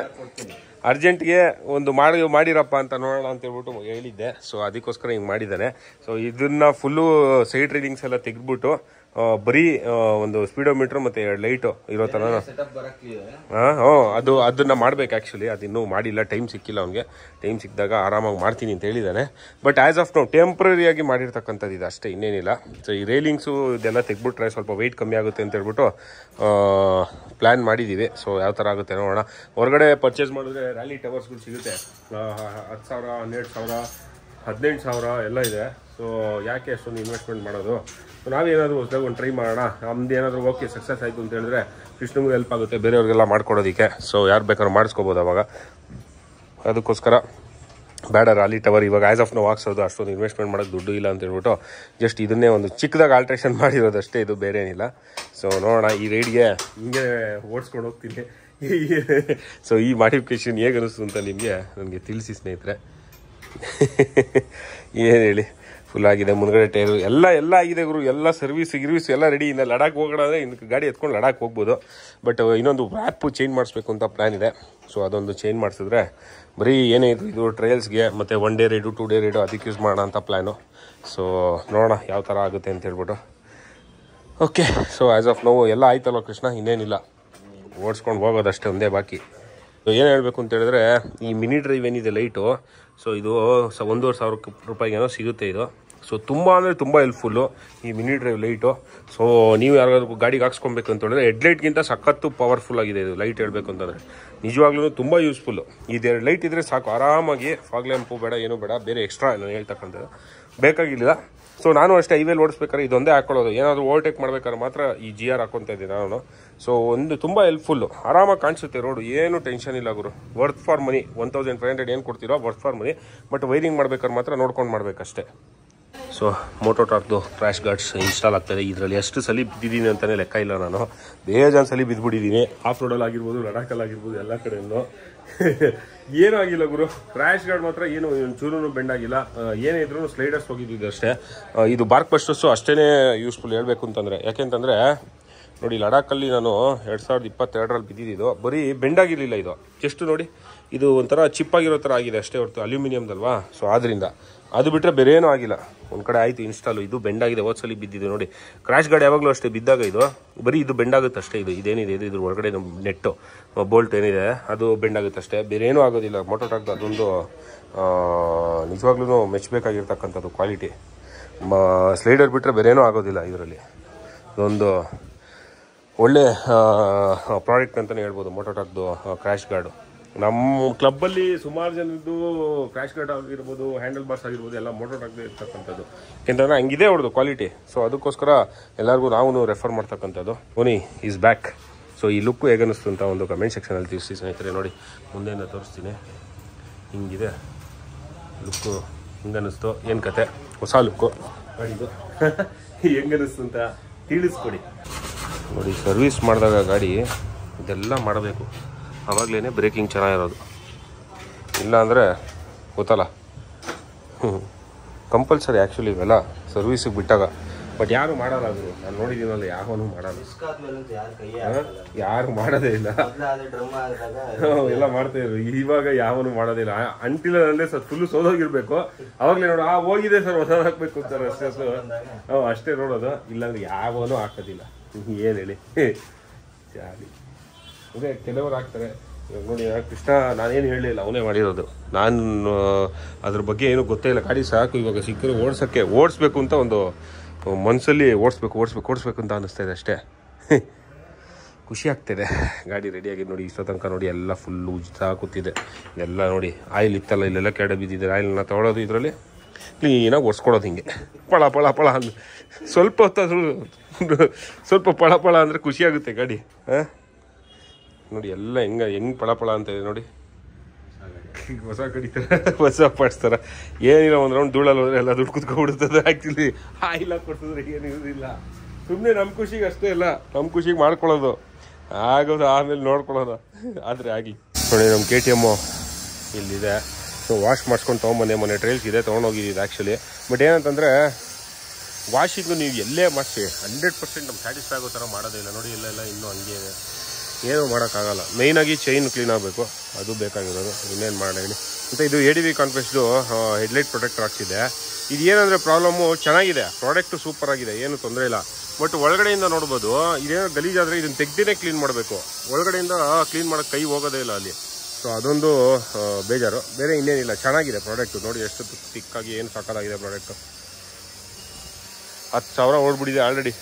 ಅರ್ಜೆಂಟ್ಗೆ ಒಂದು ಮಾಡಿರಪ್ಪ ಅಂತ ನೋಡೋಣ ಅಂತ ಹೇಳ್ಬಿಟ್ಟು ಹೇಳಿದ್ದೆ. ಸೊ ಅದಕ್ಕೋಸ್ಕರ ಹಿಂಗೆ ಮಾಡಿದ್ದಾನೆ. ಸೊ ಇದನ್ನ ಫುಲ್ಲು ಸೈಡ್ ರೈಡಿಂಗ್ಸ್ ಎಲ್ಲ ತೆಗೆದ್ಬಿಟ್ಟು ಬರೀ ಒಂದು ಸ್ಪೀಡೋಮೀಟ್ರ್ ಮತ್ತು 2 ಲೈಟು ಇರೋ ಥರ ಅದನ್ನ ಮಾಡ್ಬೇಕು. ಆ್ಯಕ್ಚುಲಿ ಅದಿನ್ನೂ ಮಾಡಿಲ್ಲ, ಟೈಮ್ ಸಿಕ್ಕಿಲ್ಲ ಅವ್ನಿಗೆ. ಟೈಮ್ ಸಿಕ್ಕಿದಾಗ ಆರಾಮಾಗಿ ಮಾಡ್ತೀನಿ ಅಂತ ಹೇಳಿದ್ದಾನೆ. ಬಟ್ ಆ್ಯಸ್ ಆಫ್ ನೌ ಟೆಂಪ್ರರಿಯಾಗಿ ಮಾಡಿರ್ತಕ್ಕಂಥದ್ದು ಇದು ಅಷ್ಟೇ, ಇನ್ನೇನಿಲ್ಲ. ಸೊ ಈ ರೈಲಿಂಗ್ಸು ಇದೆಲ್ಲ ತೆಗ್ಬಿಟ್ರೆ ಸ್ವಲ್ಪ ವೆಯ್ಟ್ ಕಮ್ಮಿ ಆಗುತ್ತೆ ಅಂತ ಹೇಳ್ಬಿಟ್ಟು ಪ್ಲ್ಯಾನ್ ಮಾಡಿದ್ದೀವಿ. ಸೊ ಯಾವ ಥರ ಆಗುತ್ತೆ ನೋಡೋಣ. ಹೊರಗಡೆ ಪರ್ಚೇಸ್ ಮಾಡಿದ್ರೆ ರ್ಯಾಲಿ ಟವರ್ಸ್ಗಳು ಸಿಗುತ್ತೆ, 10,000, 12,000, 18,000 ಎಲ್ಲ ಇದೆ. ಸೊ ಯಾಕೆ ಅಷ್ಟೊಂದು ಇನ್ವೆಸ್ಟ್ಮೆಂಟ್ ಮಾಡೋದು? ನಾವೇನಾದರೂ ಹೊಸದಾಗಿ ಒಂದು ಟ್ರೈ ಮಾಡೋಣ. ನಮ್ದು ಏನಾದರೂ ಓಕೆ ಸಕ್ಸಸ್ ಆಯಿತು ಅಂತ ಹೇಳಿದ್ರೆ ಕೃಷ್ಣಗೂ ಹೆಲ್ಪ್ ಆಗುತ್ತೆ, ಬೇರೆಯವ್ರಿಗೆಲ್ಲ ಮಾಡ್ಕೊಡೋದಕ್ಕೆ. ಸೊ ಯಾರು ಬೇಕಾದ್ರೂ ಮಾಡಿಸ್ಕೋಬೋದು ಅವಾಗ. ಅದಕ್ಕೋಸ್ಕರ ಬೇಡ ರ್ಯಾಲಿ ಟವರ್ ಇವಾಗ ಆ್ಯಸ್ ಆಫ್ ನಾವು ಹಾಕ್ಸೋದು, ಅಷ್ಟೊಂದು ಇನ್ವೆಸ್ಟ್ಮೆಂಟ್ ಮಾಡೋಕ್ಕೆ ದುಡ್ಡು ಇಲ್ಲ ಅಂತ ಹೇಳ್ಬಿಟ್ಟು ಜಸ್ಟ್ ಇದನ್ನೇ ಒಂದು ಚಿಕ್ಕದಾಗಿ ಆಲ್ಟ್ರೇಷನ್ ಮಾಡಿರೋದಷ್ಟೇ, ಇದು ಬೇರೆ ಏನಿಲ್ಲ. ಸೊ ನೋಡೋಣ, ಈ ರೈಡ್ಗೆ ಹಿಂಗೆ ಓಡಿಸ್ಕೊಂಡು ಹೋಗ್ತೀನಿ. ಸೊ ಈ ಮಾಡಿಫಿಕೇಶನ್ ಹೇಗೆ ಅನಿಸ್ತು ಅಂತ ನಿಮಗೆ ನನಗೆ ತಿಳಿಸಿ ಸ್ನೇಹಿತರೆ. ಏನು ಹೇಳಿ, ಫುಲ್ ಆಗಿದೆ ಮುಂದ್ಗಡೆ ಟೈರು ಎಲ್ಲ ಆಗಿದೆ ಗುರು. ಎಲ್ಲ ಸರ್ವಿಸ್ ಎಲ್ಲ ರೆಡಿ. ಇನ್ನು ಲಡಾಖ್ ಹೋಗೋಣ ಅಂದರೆ ಇನ್ನು ಗಾಡಿ ಎತ್ಕೊಂಡು ಲಡಾಖ್ ಹೋಗ್ಬೋದು. ಬಟ್ ಇನ್ನೊಂದು ರ್ಯಾಪು ಚೇಂಜ್ ಮಾಡಿಸ್ಬೇಕು ಅಂತ ಪ್ಲ್ಯಾನ್ ಇದೆ. ಸೊ ಅದೊಂದು ಚೇಂಜ್ ಮಾಡಿಸಿದ್ರೆ ಬರೀ ಏನೇ ಇದು ಟ್ರಯಲ್ಸ್ಗೆ ಮತ್ತು 1 ಡೇ ರೈಡು 2 ಡೇ ರೈಡು ಅದಕ್ಕೆ ಯೂಸ್ ಮಾಡೋಣ ಅಂತ ಪ್ಲ್ಯಾನು. ಸೊ ನೋಡೋಣ ಯಾವ ಥರ ಆಗುತ್ತೆ ಅಂತ ಹೇಳ್ಬಿಟ್ಟು. Okay, so as of now ಎಲ್ಲ ಆಯ್ತಲ್ವ ಕೃಷ್ಣ, ಇನ್ನೇನಿಲ್ಲ, ಓಡಿಸ್ಕೊಂಡು ಹೋಗೋದಷ್ಟೇ ಒಂದೇ ಬಾಕಿ. ಏನು ಹೇಳಬೇಕು ಅಂತ ಹೇಳಿದ್ರೆ, ಈ ಮಿನಿ ಡ್ರೈವ್ ಏನಿದೆ ಲೈಟು, ಸೊ ಇದು 1,500 ರೂಪಾಯಿಗೇನೋ ಸಿಗುತ್ತೆ ಇದು. ಸೊ ತುಂಬ ಅಂದರೆ ತುಂಬ ಹೆಲ್ಪ್ಫುಲ್ಲು ಈ ಮಿನಿ ಡ್ರೈವ್ ಲೈಟು. ಸೊ ನೀವು ಯಾರಿಗಾದ್ರು ಗಾಡಿಗೆ ಹಾಕ್ಸ್ಕೊಬೇಕು ಅಂತ ಹೇಳಿದ್ರೆ ಹೆಡ್ಲೈಟ್ಗಿಂತ ಸಖತ್ತು ಪವರ್ಫುಲ್ ಆಗಿದೆ ಇದು ಲೈಟ್. ಹೇಳಬೇಕು ಅಂತಂದರೆ ನಿಜವಾಗ್ಲೂ ತುಂಬ ಯೂಸ್ಫುಲ್ಲು. ಇದೆರಡು ಲೈಟ್ ಇದ್ದರೆ ಸಾಕು, ಆರಾಮಾಗಿ ಫಾಗ್ ಲ್ಯಾಂಪು ಬೇಡ, ಏನೂ ಬೇಡ, ಬೇರೆ ಎಕ್ಸ್ಟ್ರಾ ನಾನು ಹೇಳ್ತಕ್ಕಂಥದ್ದು ಬೇಕಾಗಿಲ್ಲ. ಸೊ ನಾನು ಅಷ್ಟೇ ಹೈವೇಲಿ ಓಡಿಸ್ಬೇಕಾದ್ರೆ ಇದೊಂದೇ ಹಾಕೊಳ್ಳೋದು. ಏನಾದರೂ ಓವರ್ಟೇಕ್ ಮಾಡ್ಬೇಕಾದ್ರೆ ಮಾತ್ರ ಈ GR ಹಾಕ್ಕೊತಾ ಇದ್ದೀನಿ ನಾನು. ಸೊ ಒಂದು ತುಂಬ ಹೆಲ್ಪ್ಫುಲ್ಲು, ಆರಾಮಾಗಿ ಕಾಣಿಸುತ್ತೆ ರೋಡು, ಏನು ಟೆನ್ಷನ್ ಇಲ್ಲ ಗುರು. ವರ್ತ್ ಫಾರ್ ಮನಿ, 1500 ಏನು ಕೊಡ್ತೀರೋ worth for money. But wiring ಮಾಡ್ಬೇಕಾದ್ರೆ ಮಾತ್ರ ನೋಡ್ಕೊಂಡು ಮಾಡಬೇಕಷ್ಟೇ. ಸೊ ಮೋಟೋ ಟಾರ್ಕ್ದು ಕ್ರ್ಯಾಶ್ ಗಾರ್ಡ್ಸ್ ಇನ್ಸ್ಟಾಲ್ ಆಗ್ತಾಯಿದೆ. ಇದರಲ್ಲಿ ಎಷ್ಟು ಸಲ ಬಿದ್ದಿದ್ದೀನಿ ಅಂತಲೇ ಲೆಕ್ಕ ಇಲ್ಲ. ನಾನು ಬೇಜಾನ್ ಸಲ ಬಿದ್ದುಬಿಟ್ಟಿದ್ದೀನಿ, ಆಫ್ ರೋಡಲ್ಲಿ ಆಗಿರ್ಬೋದು, ಲಡಾಖಲ್ಲಿ ಆಗಿರ್ಬೋದು, ಎಲ್ಲ ಕಡೆಯೂ ಏನೂ ಆಗಿಲ್ಲ ಗುರು. ಕ್ರ್ಯಾಶ್ ಗಾರ್ಡ್ ಮಾತ್ರ ಏನು ಒಂಚೂರು ಬೆಂಡ್ ಆಗಿಲ್ಲ. ಏನೇ ಇದ್ರೂ ಸ್ಲೈಡರ್ಸ್ ಹೋಗಿದ್ದು ಅಷ್ಟೇ. ಇದು ಬಾರ್ಕ್ ಬಸ್ಟರ್ಸು ಅಷ್ಟೇ ಯೂಸ್ಫುಲ್ ಹೇಳಬೇಕು ಅಂತಂದರೆ. ಯಾಕೆಂತಂದರೆ ನೋಡಿ, ಲಡಾಖಲ್ಲಿ ನಾನು 2022ರಲ್ಲಿ ಬಿದ್ದಿದ್ದು, ಬರೀ ಬೆಂಡಾಗಿರಲಿಲ್ಲ ಇದು. ಜಸ್ಟ್ ನೋಡಿ, ಇದು ಒಂಥರ ಚಿಪ್ಪಾಗಿರೋ ಥರ ಆಗಿದೆ ಅಷ್ಟೇ ಹೊರತು ಅಲ್ಯೂಮಿನಿಯಮ್ದಲ್ವಾ. ಸೊ ಆದ್ದರಿಂದ ಅದು ಬಿಟ್ಟರೆ ಬೇರೆ ಏನೂ ಆಗಿಲ್ಲ. ಒಂದು ಕಡೆ ಆಯಿತು ಇನ್ಸ್ಟಾಲು, ಇದು ಬೆಂಡಾಗಿದೆ. ಹೋದ್ಸಲಿ ಬಿದ್ದಿದೆ ನೋಡಿ. ಕ್ರ್ಯಾಶ್ ಗಾರ್ಡ್ ಯಾವಾಗಲೂ ಅಷ್ಟೇ ಬಿದ್ದಾಗ ಇದು ಬರೀ ಇದು ಬೆಂಡಾಗುತ್ತೆ ಅಷ್ಟೇ. ಇದೇನಿದೆ ಇದ್ರ ಒಳಗಡೆ ನೆಟ್ಟು ಬೋಲ್ಟ್ ಏನಿದೆ ಅದು ಬೆಂಡಾಗುತ್ತೆ ಅಷ್ಟೇ, ಬೇರೆ ಏನೂ ಆಗೋದಿಲ್ಲ. ಮೋಟೋ ಟಾರ್ಕ್ದು ಅದೊಂದು ನಿಜವಾಗ್ಲೂ ಮೆಚ್ಚಬೇಕಾಗಿರ್ತಕ್ಕಂಥದ್ದು ಕ್ವಾಲಿಟಿ. ಸ್ಲೈಡರ್ ಬಿಟ್ಟರೆ ಬೇರೆ ಏನೂ ಆಗೋದಿಲ್ಲ ಇದರಲ್ಲಿ. ಇದೊಂದು ಒಳ್ಳೆ ಪ್ರಾಡಕ್ಟ್ ಅಂತಲೇ ಹೇಳ್ಬೋದು ಮೋಟೋ ಟಾರ್ಕ್ದು ಕ್ರ್ಯಾಶ್ ಗಾರ್ಡು. ನಮ್ಮ ಕ್ಲಬ್ಬಲ್ಲಿ ಸುಮಾರು ಜನದ್ದು ಕ್ರ್ಯಾಶ್ ಗಾರ್ಡ್ ಆಗಿರ್ಬೋದು, ಹ್ಯಾಂಡಲ್ ಬಾರ್ಸ್ ಆಗಿರ್ಬೋದು, ಎಲ್ಲ ಮೋಟೋ ಟಾರ್ಕ್ದೇ ಇರ್ತಕ್ಕಂಥದ್ದು. ಯಾಕೆಂತಂದರೆ ಹಂಗಿದೆ ಅವ್ರದ್ದು ಕ್ವಾಲಿಟಿ. ಸೊ ಅದಕ್ಕೋಸ್ಕರ ಎಲ್ಲರಿಗೂ ನಾವು ರೆಫರ್ ಮಾಡ್ತಕ್ಕಂಥದ್ದು. ಓನಿ ಈಸ್ ಬ್ಯಾಕ್. ಸೊ ಈ ಲುಕ್ಕು ಹೇಗೆ ಅನ್ನಿಸ್ತು ಅಂತ ಒಂದು ಕಮೆಂಟ್ ಸೆಕ್ಷನಲ್ಲಿ ತಿಳಿಸಿ ಸ್ನೇಹಿತರೆ. ನೋಡಿ, ಮುಂದೆಯಿಂದ ತೋರಿಸ್ತೀನಿ. ಹಿಂಗಿದೆ ಲುಕ್ಕು, ಹಿಂಗೆ ಅನ್ನಿಸ್ತು, ಏನು ಕತೆ, ಹೊಸ ಲುಕ್ಕು ಗಾಡಿದು ಹೆಂಗೆ ಅನ್ನಿಸ್ತು ಅಂತ ತಿಳಿಸ್ಕೊಡಿ. ನೋಡಿ, ಸರ್ವಿಸ್ ಮಾಡಿದಾಗ ಗಾಡಿ ಇದೆಲ್ಲ ಮಾಡಬೇಕು, ಆವಾಗಲೇ ಬ್ರೇಕಿಂಗ್ ಚೆನ್ನಾಗಿರೋದು. ಇಲ್ಲ ಅಂದರೆ ಗೊತ್ತಲ್ಲ, ಕಂಪಲ್ಸರಿ ಆ್ಯಕ್ಚುಲಿ ಇವೆಲ್ಲ ಸರ್ವಿಸಿಗೆ ಬಿಟ್ಟಾಗ. ಬಟ್ ಯಾರು ಮಾಡಲ್ಲ ಅದು, ನಾನು ನೋಡಿದ್ದೀನಲ್ಲ, ಯಾವನು ಮಾಡಲ್ಲ, ಯಾರು ಮಾಡೋದೇ ಇಲ್ಲ. ಎಲ್ಲ ಮಾಡ್ತಾಯಿದ್ರು, ಇವಾಗ ಯಾವನು ಮಾಡೋದಿಲ್ಲ. ಅಂಟಿಲಲ್ಲೇ ಫುಲ್ಲು ಸೋದೋಗಿರ್ಬೇಕು, ಅವಾಗಲೇ ನೋಡು ಹೋಗಿದೆ ಸರ್ ಹೊಸ ಹಾಕ್ಬೇಕು ಅಂತಾರೆ ಅಷ್ಟೇ. ಅಷ್ಟೇ ನೋಡೋದು, ಇಲ್ಲಾಂದ್ರೆ ಯಾವನು ಹಾಕೋದಿಲ್ಲ. ಏನು ಹೇಳಿ, ಜಾಲಿ. ಅದೇ ಕೆಲವರು ಹಾಕ್ತಾರೆ. ಇವಾಗ ನೋಡಿ, ಕೃಷ್ಣ ನಾನೇನು ಹೇಳಲಿಲ್ಲ, ಅವನೇ ಮಾಡಿರೋದು. ನಾನು ಅದ್ರ ಬಗ್ಗೆ ಏನೂ ಗೊತ್ತೇ ಇಲ್ಲ. ಗಾಡಿ ಸಾಕು, ಇವಾಗ ಸಿಕ್ಕರೆ ಓಡಿಸ್ಬೇಕು ಅಂತ ಒಂದು ಮನಸ್ಸಲ್ಲಿ ಓಡಿಸ್ಬೇಕು ಅಂತ ಅನ್ನಿಸ್ತಾ ಇದೆ ಅಷ್ಟೇ. ಖುಷಿ ಆಗ್ತಿದೆ. ಗಾಡಿ ರೆಡಿಯಾಗಿ ನೋಡಿ, ಇಷ್ಟೋ ತನಕ ನೋಡಿ ಎಲ್ಲ ಫುಲ್ಲು ಉಜ್ತಾ ಕೂತಿದೆ. ಎಲ್ಲ ನೋಡಿ, ಆಯಿಲ್ ಇತ್ತಲ್ಲ ಇಲ್ಲೆಲ್ಲ ಕೆಡೆ ಬಿದ್ದಿದೆ. ಆಯಿಲ್ನ ತೊಗೊಳೋದು, ಇದರಲ್ಲಿ ಕ್ಲೀನಾಗಿ ಒರೆಸ್ಕೊಳೋದು, ಹಿಂಗೆ ಪಳ ಪಳ ಪಳ ಅಂದ್ರೆ ಸ್ವಲ್ಪ ಹೊತ್ತಾದ್ರೂ ಸ್ವಲ್ಪ ಪಳ ಪಳ ಅಂದರೆ ಖುಷಿಯಾಗುತ್ತೆ ಗಾಡಿ. ನೋಡಿ ಎಲ್ಲ ಹೆಂಗೆ ಪಳ ಪಳ ಅಂತ ಇದೆ ನೋಡಿ. ಹೊಸ ಕಡಿತಾರೆ, ಹೊಸ ಪಾಡಿಸ್ತಾರೆ. ಏನಿಲ್ಲ, ಒಂದು ರೌಂಡ್ ಧೂಳಲ್ಲಿ ಹೋದ್ರೆ ಎಲ್ಲ ದುಡ್ಡು ಕುತ್ಕೊಂಡ್ಬಿಡ್ತದೆ. ಆ್ಯಕ್ಚುಲಿ ಆಯಿಲ್ಲ ಕೊಡ್ತಿದ್ರೆ ಏನಿರೋದಿಲ್ಲ. ಸುಮ್ಮನೆ ನಮ್ಮ ಖುಷಿಗೆ ಅಷ್ಟೇ ಇಲ್ಲ, ನಮ್ಮ ಖುಷಿಗೆ ಮಾಡ್ಕೊಳ್ಳೋದು ಆಗೋದು, ಆಮೇಲೆ ನೋಡ್ಕೊಳ್ಳೋದು. ಆದರೆ ಆಗಲಿ ನೋಡಿ, ನಮ್ಮ KTM ಇಲ್ಲಿದೆ. ಸೊ ವಾಶ್ ಮಾಡಿಸ್ಕೊಂಡು ತೊಗೊಂಬಂದೆ. ಮೊನ್ನೆ ಟ್ರೈಲ್ಸ್ ಇದೆ ತೊಗೊಂಡೋಗಿದ್ದು ಆ್ಯಕ್ಚುಲಿ. ಬಟ್ ಏನಂತಂದರೆ ವಾಷಿಂಗು ನೀವು ಎಲ್ಲೇ ಮಾಡಿಸಿ 100% ನಮ್ಗೆ ಸ್ಯಾಟಿಸ್ಫೈ ಆಗೋ ಥರ ಮಾಡೋದೇ ಇಲ್ಲ. ನೋಡಿ, ಇಲ್ಲೆಲ್ಲ ಇನ್ನೂ ಹಂಗೆ ಇದೆ, ಏನೂ ಮಾಡೋಕ್ಕಾಗಲ್ಲ. ಮೇಯ್ನಾಗಿ ಚೈನ್ ಕ್ಲೀನ್ ಆಗಬೇಕು, ಅದು ಬೇಕಾಗಿರೋದು. ಇನ್ನೇನು ಮಾಡೋಣ ಹೇಳಿ. ಮತ್ತು ಇದು ADV ಕಾನ್ಫೆಸ್ಟ್ದು ಹೆಡ್ಲೈಟ್ ಪ್ರೊಟೆಕ್ಟರ್ ಹಾಕ್ಸಿದೆ. ಇದು ಏನಂದರೆ ಪ್ರಾಬ್ಲಮ್ಮು, ಚೆನ್ನಾಗಿದೆ ಪ್ರಾಡಕ್ಟು, ಸೂಪರ್ ಆಗಿದೆ, ಏನು ತೊಂದರೆ ಇಲ್ಲ. ಬಟ್ ಒಳಗಡೆಯಿಂದ ನೋಡ್ಬೋದು, ಇದೇನೋ ಗಲೀಜಾದರೆ ಇದನ್ನು ತೆಗ್ದೇ ಕ್ಲೀನ್ ಮಾಡಬೇಕು. ಒಳಗಡೆಯಿಂದ ಕ್ಲೀನ್ ಮಾಡೋಕ್ಕೆ ಕೈ ಹೋಗೋದೇ ಇಲ್ಲ ಅಲ್ಲಿ. ಸೊ ಅದೊಂದು ಬೇಜಾರು, ಬೇರೆ ಇನ್ನೇನಿಲ್ಲ. ಚೆನ್ನಾಗಿದೆ ಪ್ರಾಡಕ್ಟು. ನೋಡಿ ಎಷ್ಟು ತಿಕ್ಕಾಗಿ ಏನು ಸಾಕಾಗಿದೆ ಪ್ರಾಡಕ್ಟು. 10,000 ಓಡ್ಬಿಟ್ಟಿದೆ ಆಲ್ರೆಡಿ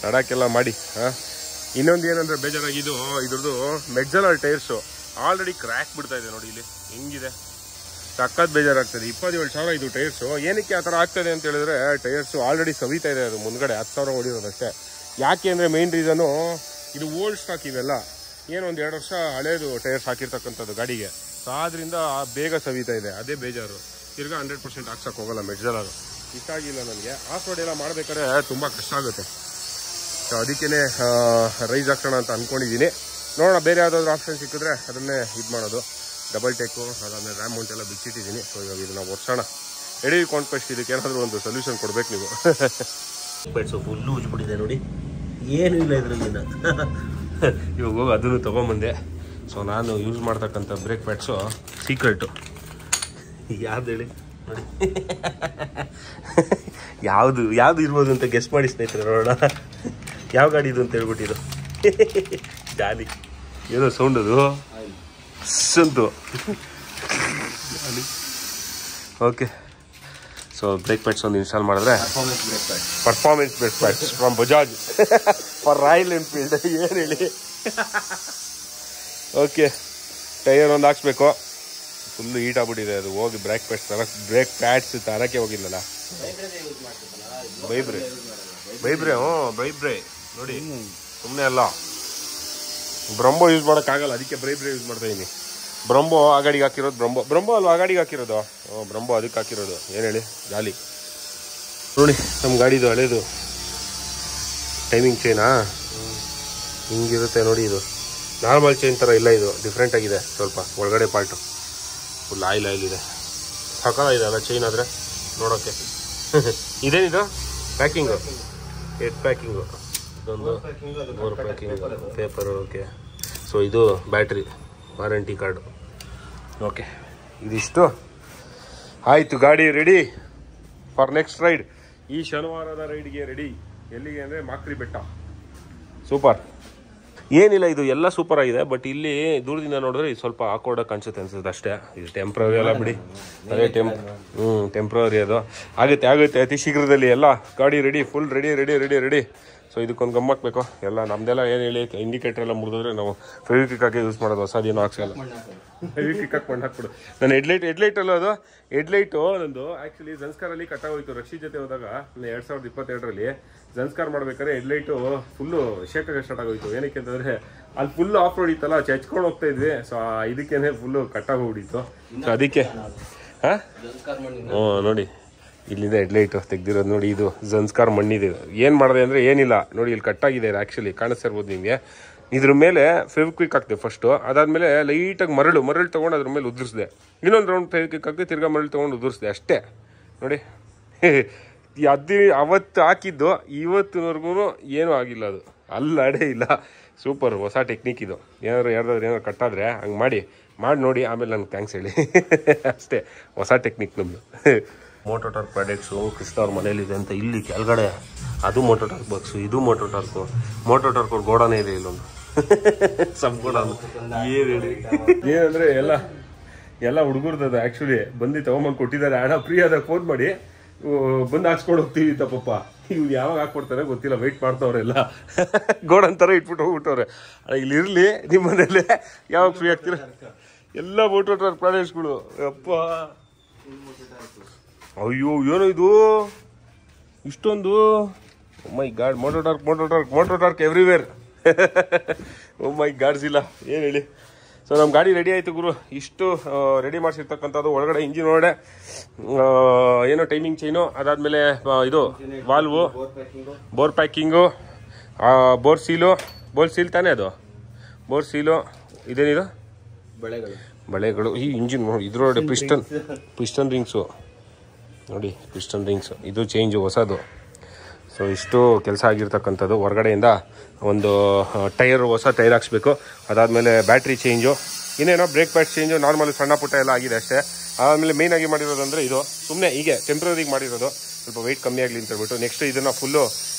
ಲಡಾಖೆಲ್ಲ ಮಾಡಿ. ಇನ್ನೊಂದು ಏನಂದರೆ ಬೇಜಾರಾಗಿದ್ದು, ಇದ್ರದ್ದು ಮೆಗ್ಜಲರ್ ಟೈರ್ಸು ಆಲ್ರೆಡಿ ಕ್ರ್ಯಾಕ್ ಬಿಡ್ತಾ ಇದೆ. ನೋಡಿ ಇಲ್ಲಿ ಹೆಂಗಿದೆ, ಸಕ್ಕತ್ ಬೇಜಾರಾಗ್ತದೆ. 27,000 ಇದು ಟೈರ್ಸು. ಏನಕ್ಕೆ ಆ ಥರ ಆಗ್ತದೆ ಅಂತ ಹೇಳಿದ್ರೆ, ಟೈರ್ಸು ಆಲ್ರೆಡಿ ಸವಿತಾ ಇದೆ. ಅದು ಮುಂದ್ಗಡೆ 10,000 ಹೊಡಿರೋದಷ್ಟೇ. ಯಾಕೆ ಅಂದರೆ ಮೇನ್ ರೀಸನು ಇದು ಓಲ್ಡ್ ಸ್ಟಾಕ್. ಇವೆಲ್ಲ ಏನೊಂದು 2 ವರ್ಷ ಹಳೇದು ಟೈರ್ಸ್ ಹಾಕಿರ್ತಕ್ಕಂಥದ್ದು ಗಾಡಿಗೆ. ಸೊ ಆದ್ದರಿಂದ ಬೇಗ ಸವಿತಾ ಇದೆ, ಅದೇ ಬೇಜಾರು. ತಿರ್ಗಾ 100% ಹಾಕ್ಸೋಕೆ ಹೋಗಲ್ಲ ಮೆಗ್ಜಲರು. ಇಷ್ಟ ಆಗಿಲ್ಲ ನನಗೆ. ಆಫ್ ರೋಡ್ ಎಲ್ಲ ಮಾಡಬೇಕಾದ್ರೆ ತುಂಬ ಕಷ್ಟ ಆಗುತ್ತೆ. ಸೊ ಅದಕ್ಕೇ ರೈಸ್ ಹಾಕೋಣ ಅಂತ ಅಂದ್ಕೊಂಡಿದ್ದೀನಿ. ನೋಡೋಣ ಬೇರೆ ಯಾವುದಾದ್ರು ಆಪ್ಷನ್ ಸಿಕ್ಕಿದ್ರೆ ಅದನ್ನೇ ಇದು ಮಾಡೋದು. ಡಬಲ್ ಟೇಕು ಅದಾದ್ಮೇಲೆ ರ್ಯಾಮ್ ಮೌಂಟ್ ಎಲ್ಲ ಬಿಚ್ಚಿಟ್ಟಿದ್ದೀನಿ. ಸೊ ಇವಾಗ ಇದನ್ನ ಒರ್ಸೋಣ. ಎಡಿ ಕಾಂಟ್ವೆಸ್ಟ್ ಇದಕ್ಕೆ ಏನಾದರೂ ಒಂದು ಸೊಲ್ಯೂಷನ್ ಕೊಡ್ಬೇಕು ನೀವು. ಬೆಡ್ಸು ಫುಲ್ಲು ಉಜ್ಬಿಟ್ಟಿದೆ ನೋಡಿ, ಏನೂ ಇಲ್ಲ ಇದರಲ್ಲಿ. ಇವಾಗ ಹೋಗಿ ಅದನ್ನು ತೊಗೊಂಬಂದೆ. ಸೊ ನಾನು ಯೂಸ್ ಮಾಡ್ತಕ್ಕಂಥ ಬ್ರೇಕ್ ಪ್ಯಾಡ್ಸು ಸೀಕ್ರೆಟು. ಯಾವ್ದು ಹೇಳಿ ನೋಡಿ, ಯಾವುದು ಇರ್ಬೋದು ಅಂತ ಗೆಸ್ ಮಾಡಿ ಸ್ನೇಹಿತರೆ, ನೋಡೋಣ ಯಾವ ಗಾಡಿ ಇದು ಅಂತ ಹೇಳ್ಬಿಟ್ಟಿದ್ದು. ಜಾಲಿ ಏನೋ ಸೌಂಡ್ ಅದು Santhu. Okay, so brake pads ಒಂದು ಇನ್ಸ್ಟಾಲ್ ಮಾಡಿದ್ರೆ performance brake pads from Bajaj for Royal Enfield. ಏನು ಹೇಳಿ. ಓಕೆ, ಟೈರ್ ಒಂದು ಹಾಕ್ಸ್ಬೇಕು. ಫುಲ್ಲು ಹೀಟ್ ಆಗ್ಬಿಟ್ಟಿದೆ ಅದು. ಹೋಗಿ ಬ್ರೇಕ್ ಪ್ಯಾಡ್ಸ್ ತರಕ್ಕೆ ಹೋಗಿಲ್ಲಲ್ಲ. ಬೈಬ್ರೆ ನೋಡಿ, ಸುಮ್ಮನೆ ಅಲ್ಲ. ಬ್ರಂಬೋ ಯೂಸ್ ಮಾಡೋಕ್ಕಾಗಲ್ಲ, ಅದಕ್ಕೆ ಬ್ರೈಬ್ರೆ ಯೂಸ್ ಮಾಡ್ತಾ ಇದ್ದೀನಿ. ಬ್ರಂಬೋ ಆ ಗಾಡಿಗೆ ಹಾಕಿರೋದು, ಬ್ರಂಬೋ ಅಲ್ವಾ ಆ ಗಾಡಿಗೆ ಹಾಕಿರೋದು. ಬ್ರಂಬೋ ಅದಕ್ಕೆ ಹಾಕಿರೋದು. ಏನು ಹೇಳಿ, ಜಾಲಿ ನೋಡಿ. ನಮ್ಮ ಗಾಡಿದು ಹಳೇದು ಟೈಮಿಂಗ್ ಚೈನಾ ಹಿಂಗಿರುತ್ತೆ ನೋಡಿ. ಇದು ನಾರ್ಮಲ್ ಚೈನ್ ಥರ ಇಲ್ಲ, ಇದು ಡಿಫ್ರೆಂಟ್ ಆಗಿದೆ ಸ್ವಲ್ಪ. ಒಳಗಡೆ ಪಾರ್ಟು ಫುಲ್ ಆಯಿಲ್ ಇದೆ. ಸಕಾಲಾಗಿದೆ ಅಲ್ಲ ಚೈನ್ ಆದರೆ ನೋಡೋಕ್ಕೆ. ಇದೇನಿದು ಪ್ಯಾಕಿಂಗು, 8 ಪ್ಯಾಕಿಂಗು, ಇದೊಂದು 4 ಪ್ಯಾಕಿಂಗು, ಪೇಪರು. ಓಕೆ, ಸೊ ಇದು ಬ್ಯಾಟ್ರಿ, ವಾರಂಟಿ ಕಾರ್ಡು. ಓಕೆ, ಇದಿಷ್ಟು ಆಯಿತು. ಗಾಡಿ ರೆಡಿ ಫಾರ್ ನೆಕ್ಸ್ಟ್ ರೈಡ್. ಈ ಶನಿವಾರದ ರೈಡ್ಗೆ ರೆಡಿ. ಎಲ್ಲಿಗೆ ಅಂದರೆ ಮಾಕ್ರಿ ಬೆಟ್ಟ. ಸೂಪರ್. ಏನಿಲ್ಲ, ಇದು ಎಲ್ಲ ಸೂಪರ್ ಆಗಿದೆ. ಬಟ್ ಇಲ್ಲಿ ದೂರದಿಂದ ನೋಡಿದ್ರೆ ಇದು ಸ್ವಲ್ಪ ಆಕ್ವರ್ಡಾಗಿ ಅನ್ಸುತ್ತೆ ಅಷ್ಟೇ. ಇದು ಟೆಂಪ್ರವರಿ ಅಲ್ಲ ಬಿಡಿ, ಅದೇ ಟೆಂಪ್ರವರಿ ಅದು. ಆಗುತ್ತೆ ಅತಿ ಶೀಘ್ರದಲ್ಲಿ. ಎಲ್ಲ ಗಾಡಿ ರೆಡಿ, ಫುಲ್ ರೆಡಿ. ಸೊ ಇದಕ್ಕೊಂದು ಗಮ್ಮಕ್ಬೇಕು ಎಲ್ಲ. ನಮ್ದೆಲ್ಲ ಏನು ಹೇಳಿ, ಇಂಡಿಕೇಟರ್ ಎಲ್ಲ ಮುಗಿದ್ರೆ ನಾವು ಫೆವಿಕ್ವಿಕ್ ಹಾಕಿ ಯೂಸ್ ಮಾಡೋದು. ಹೊಸದೇನು ಹಾಕ್ಸಲ್ಲ, ಫೆವಿಕ್ವಿಕ್ ಹಾಕಿ ಮಣ್ಣು ಹಾಕ್ಬಿಡು. ನನ್ನ ಹೆಡ್ಲೈಟ್ ಅಲ್ಲ ಅದು. ಹೆಡ್ಲೈಟು ನಂದು ಆ್ಯಕ್ಚುಲಿ ಜನ್ಸ್ಕಾರಲ್ಲಿ ಕಟ್ಟಾಗೋಯ್ತು. ರಕ್ಷಿ ಜೊತೆ ಹೋದಾಗ 2022ರಲ್ಲಿ ಜನ್ಸ್ಕಾರ್ ಮಾಡ್ಬೇಕಾದ್ರೆ ಹೆಡ್ಲೈಟು ಫುಲ್ಲು ಶೇಕಾಗ ಸ್ಟಾರ್ಟ್ ಆಗೋಯ್ತು. ಏನಕ್ಕೆ ಅಂತಂದರೆ ಅಲ್ಲಿ ಫುಲ್ ಆಫ್ ರೋಡ್ ಇತ್ತಲ್ಲ, ಚಚ್ಕೊಂಡು ಹೋಗ್ತಾ ಇದ್ವಿ. ಸೊ ಇದಕ್ಕೇನೆ ಫುಲ್ಲು ಕಟ್ಟಾಗೋಗ್ಬಿಟ್ಟಿತ್ತು. ಸೊ ಅದಕ್ಕೆ ನೋಡಿ, ಇಲ್ಲಿದೆ ಹೆಡ್ಲೈಟು ತೆಗ್ದಿರೋದು ನೋಡಿ. ಇದು ಜನ್ಸ್ಕಾರ್ ಮಣ್ಣಿದೆ. ಏನು ಮಾಡಿದೆ ಅಂದರೆ ಏನಿಲ್ಲ ನೋಡಿ, ಇಲ್ಲಿ ಕಟ್ಟಾಗಿದೆ. ಇದು ಆ್ಯಕ್ಚುಲಿ ಕಾಣಿಸ್ತಾ ಇರ್ಬೋದು ನಿಮಗೆ. ಇದ್ರ ಮೇಲೆ ಫೆವಿಕ್ವಿಕ್ ಹಾಕ್ದೆ ಫಸ್ಟು. ಅದಾದಮೇಲೆ ಲೈಟಾಗಿ ಮರಳು ತೊಗೊಂಡು ಅದ್ರ ಮೇಲೆ ಉದುರಿಸಿದೆ. ಇನ್ನೊಂದು ರೌಂಡ್ ಫೆವಿಕ್ವಿಕ್ ಹಾಕಿ ತಿರ್ಗಾ ಮರಳು ತೊಗೊಂಡು ಉದುರಿಸಿದೆ ಅಷ್ಟೇ ನೋಡಿ. ಅವತ್ತು ಹಾಕಿದ್ದು ಇವತ್ತಿನವರೆಗೂ ಏನೂ ಆಗಿಲ್ಲ, ಅದು ಅಲ್ಲಡೆ ಇಲ್ಲ. ಸೂಪರ್ ಹೊಸ ಟೆಕ್ನಿಕ್ ಇದು. ಯಾರಾದ್ರೂ ಕಟ್ಟಾದರೆ ಹಂಗೆ ಮಾಡಿ ನೋಡಿ, ಆಮೇಲೆ ನನಗೆ ಥ್ಯಾಂಕ್ಸ್ ಹೇಳಿ ಅಷ್ಟೇ. ಹೊಸ ಟೆಕ್ನಿಕ್ ನಮ್ಮದು. ಮೋಟೋಟಾರ್ಕ್ ಪ್ರಾಡಕ್ಟ್ಸು ಕೃಷ್ಣ ಅವ್ರ ಮನೇಲಿದೆ ಅಂತ ಇಲ್ಲಿ ಕೆಳಗಡೆ ಅದು ಮೋಟೋಟಾರ್ಕ್ ಬಾಕ್ಸು, ಇದು ಮೋಟೋಟಾರ್ಕ್ ಅವ್ರ ಗೋಡಾನೇ ಇದೆ ಇಲ್ಲೊಂದು. ಸಂಪೂರ್ಣ ಏನು ಹೇಳಿ, ಏನಂದರೆ ಎಲ್ಲ ಹುಡುಗರ್ದು ಆ್ಯಕ್ಚುಲಿ ಬಂದು ತೊಗೊಂಬಂದು ಕೊಟ್ಟಿದ್ದಾರೆ. ಹಣ ಫ್ರೀ ಆದಾಗ ಫೋನ್ ಮಾಡಿ ಬಂದು ಹಾಕ್ಸ್ಕೊಂಡು ಹೋಗ್ತೀವಿ ತಪ್ಪಪ್ಪ. ಇವ್ರು ಯಾವಾಗ ಹಾಕ್ಕೊಡ್ತಾರೆ ಗೊತ್ತಿಲ್ಲ, ವೆಯ್ಟ್ ಮಾಡ್ತಾವ್ರೆಲ್ಲ. ಗೋಡನ್ ಥರ ಇಟ್ಬಿಟ್ಟು ಹೋಗ್ಬಿಟ್ಟವ್ರೆ. ಇಲ್ಲಿ ಇರಲಿ ನಿಮ್ಮ ಮನೇಲೆ, ಯಾವಾಗ ಫ್ರೀ ಆಗ್ತೀರ. ಎಲ್ಲ ಮೋಟೋಟಾರ್ಕ್ ಪ್ರಾಡಕ್ಟ್ಸ್ಗಳು. ಅಪ್ಪ ಅಯ್ಯೋ, ಏನೋ ಇದು ಇಷ್ಟೊಂದು. ಮೈ ಗಾಡ್, ಮೋಟೋಟಾರ್ಕ್ ಎವ್ರಿವೇರ್. ಮೈ ಗಾಡ್ಸ್ ಇಲ್ಲ, ಏನು ಹೇಳಿ. ಸೊ ನಮ್ಮ ಗಾಡಿ ರೆಡಿ ಆಯಿತು ಗುರು. ಇಷ್ಟು ರೆಡಿ ಮಾಡಿಸಿರ್ತಕ್ಕಂಥದ್ದು. ಒಳಗಡೆ ಇಂಜಿನ್ ಒಳಗಡೆ ಏನೋ ಟೈಮಿಂಗ್ ಚೈನು, ಅದಾದಮೇಲೆ ಇದು ವಾಲ್ವು, ಬೋರ್ ಪ್ಯಾಕಿಂಗು, ಬೋರ್ ಸೀಲ್ ತಾನೇ ಅದು. ಬೋರ್ ಸೀಲು, ಇದೇನಿದು ಬಳೆಗಳು. ಈ ಇಂಜಿನ್ ನೋಡಿ, ಇದ್ರೊಳಗಡೆ ಪಿಸ್ಟನ್ ರಿಂಗ್ಸು ನೋಡಿ, ಪಿಸ್ಟನ್ ರಿಂಗ್ಸು. ಇದು ಚೇಂಜು ಹೊಸದು. ಸೊ ಇಷ್ಟು ಕೆಲಸ ಆಗಿರ್ತಕ್ಕಂಥದ್ದು. ಹೊರಗಡೆಯಿಂದ ಒಂದು ಹೊಸ ಟೈರ್ ಹಾಕ್ಸ್ಬೇಕು. ಅದಾದಮೇಲೆ ಬ್ಯಾಟ್ರಿ ಚೇಂಜು, ಇನ್ನೇನೋ ಬ್ರೇಕ್ ಪ್ಯಾಡ್ ಚೇಂಜು, ನಾರ್ಮಲ್ ಸಣ್ಣ ಪುಟ್ಟ ಎಲ್ಲ ಆಗಿದೆ ಅಷ್ಟೇ. ಆಮೇಲೆ ಮೇಯ್ನಾಗಿ ಮಾಡಿರೋದಂದರೆ ಇದು ಸುಮ್ಮನೆ ಹೀಗೆ ಟೆಂಪ್ರರಿಗೆ ಮಾಡಿರೋದು, ಸ್ವಲ್ಪ ವೆಯ್ಟ್ ಕಮ್ಮಿ ಆಗಲಿ ಅಂತ ಹೇಳ್ಬಿಟ್ಟು. ನೆಕ್ಸ್ಟ್ ಇದನ್ನು ಫುಲ್ಲು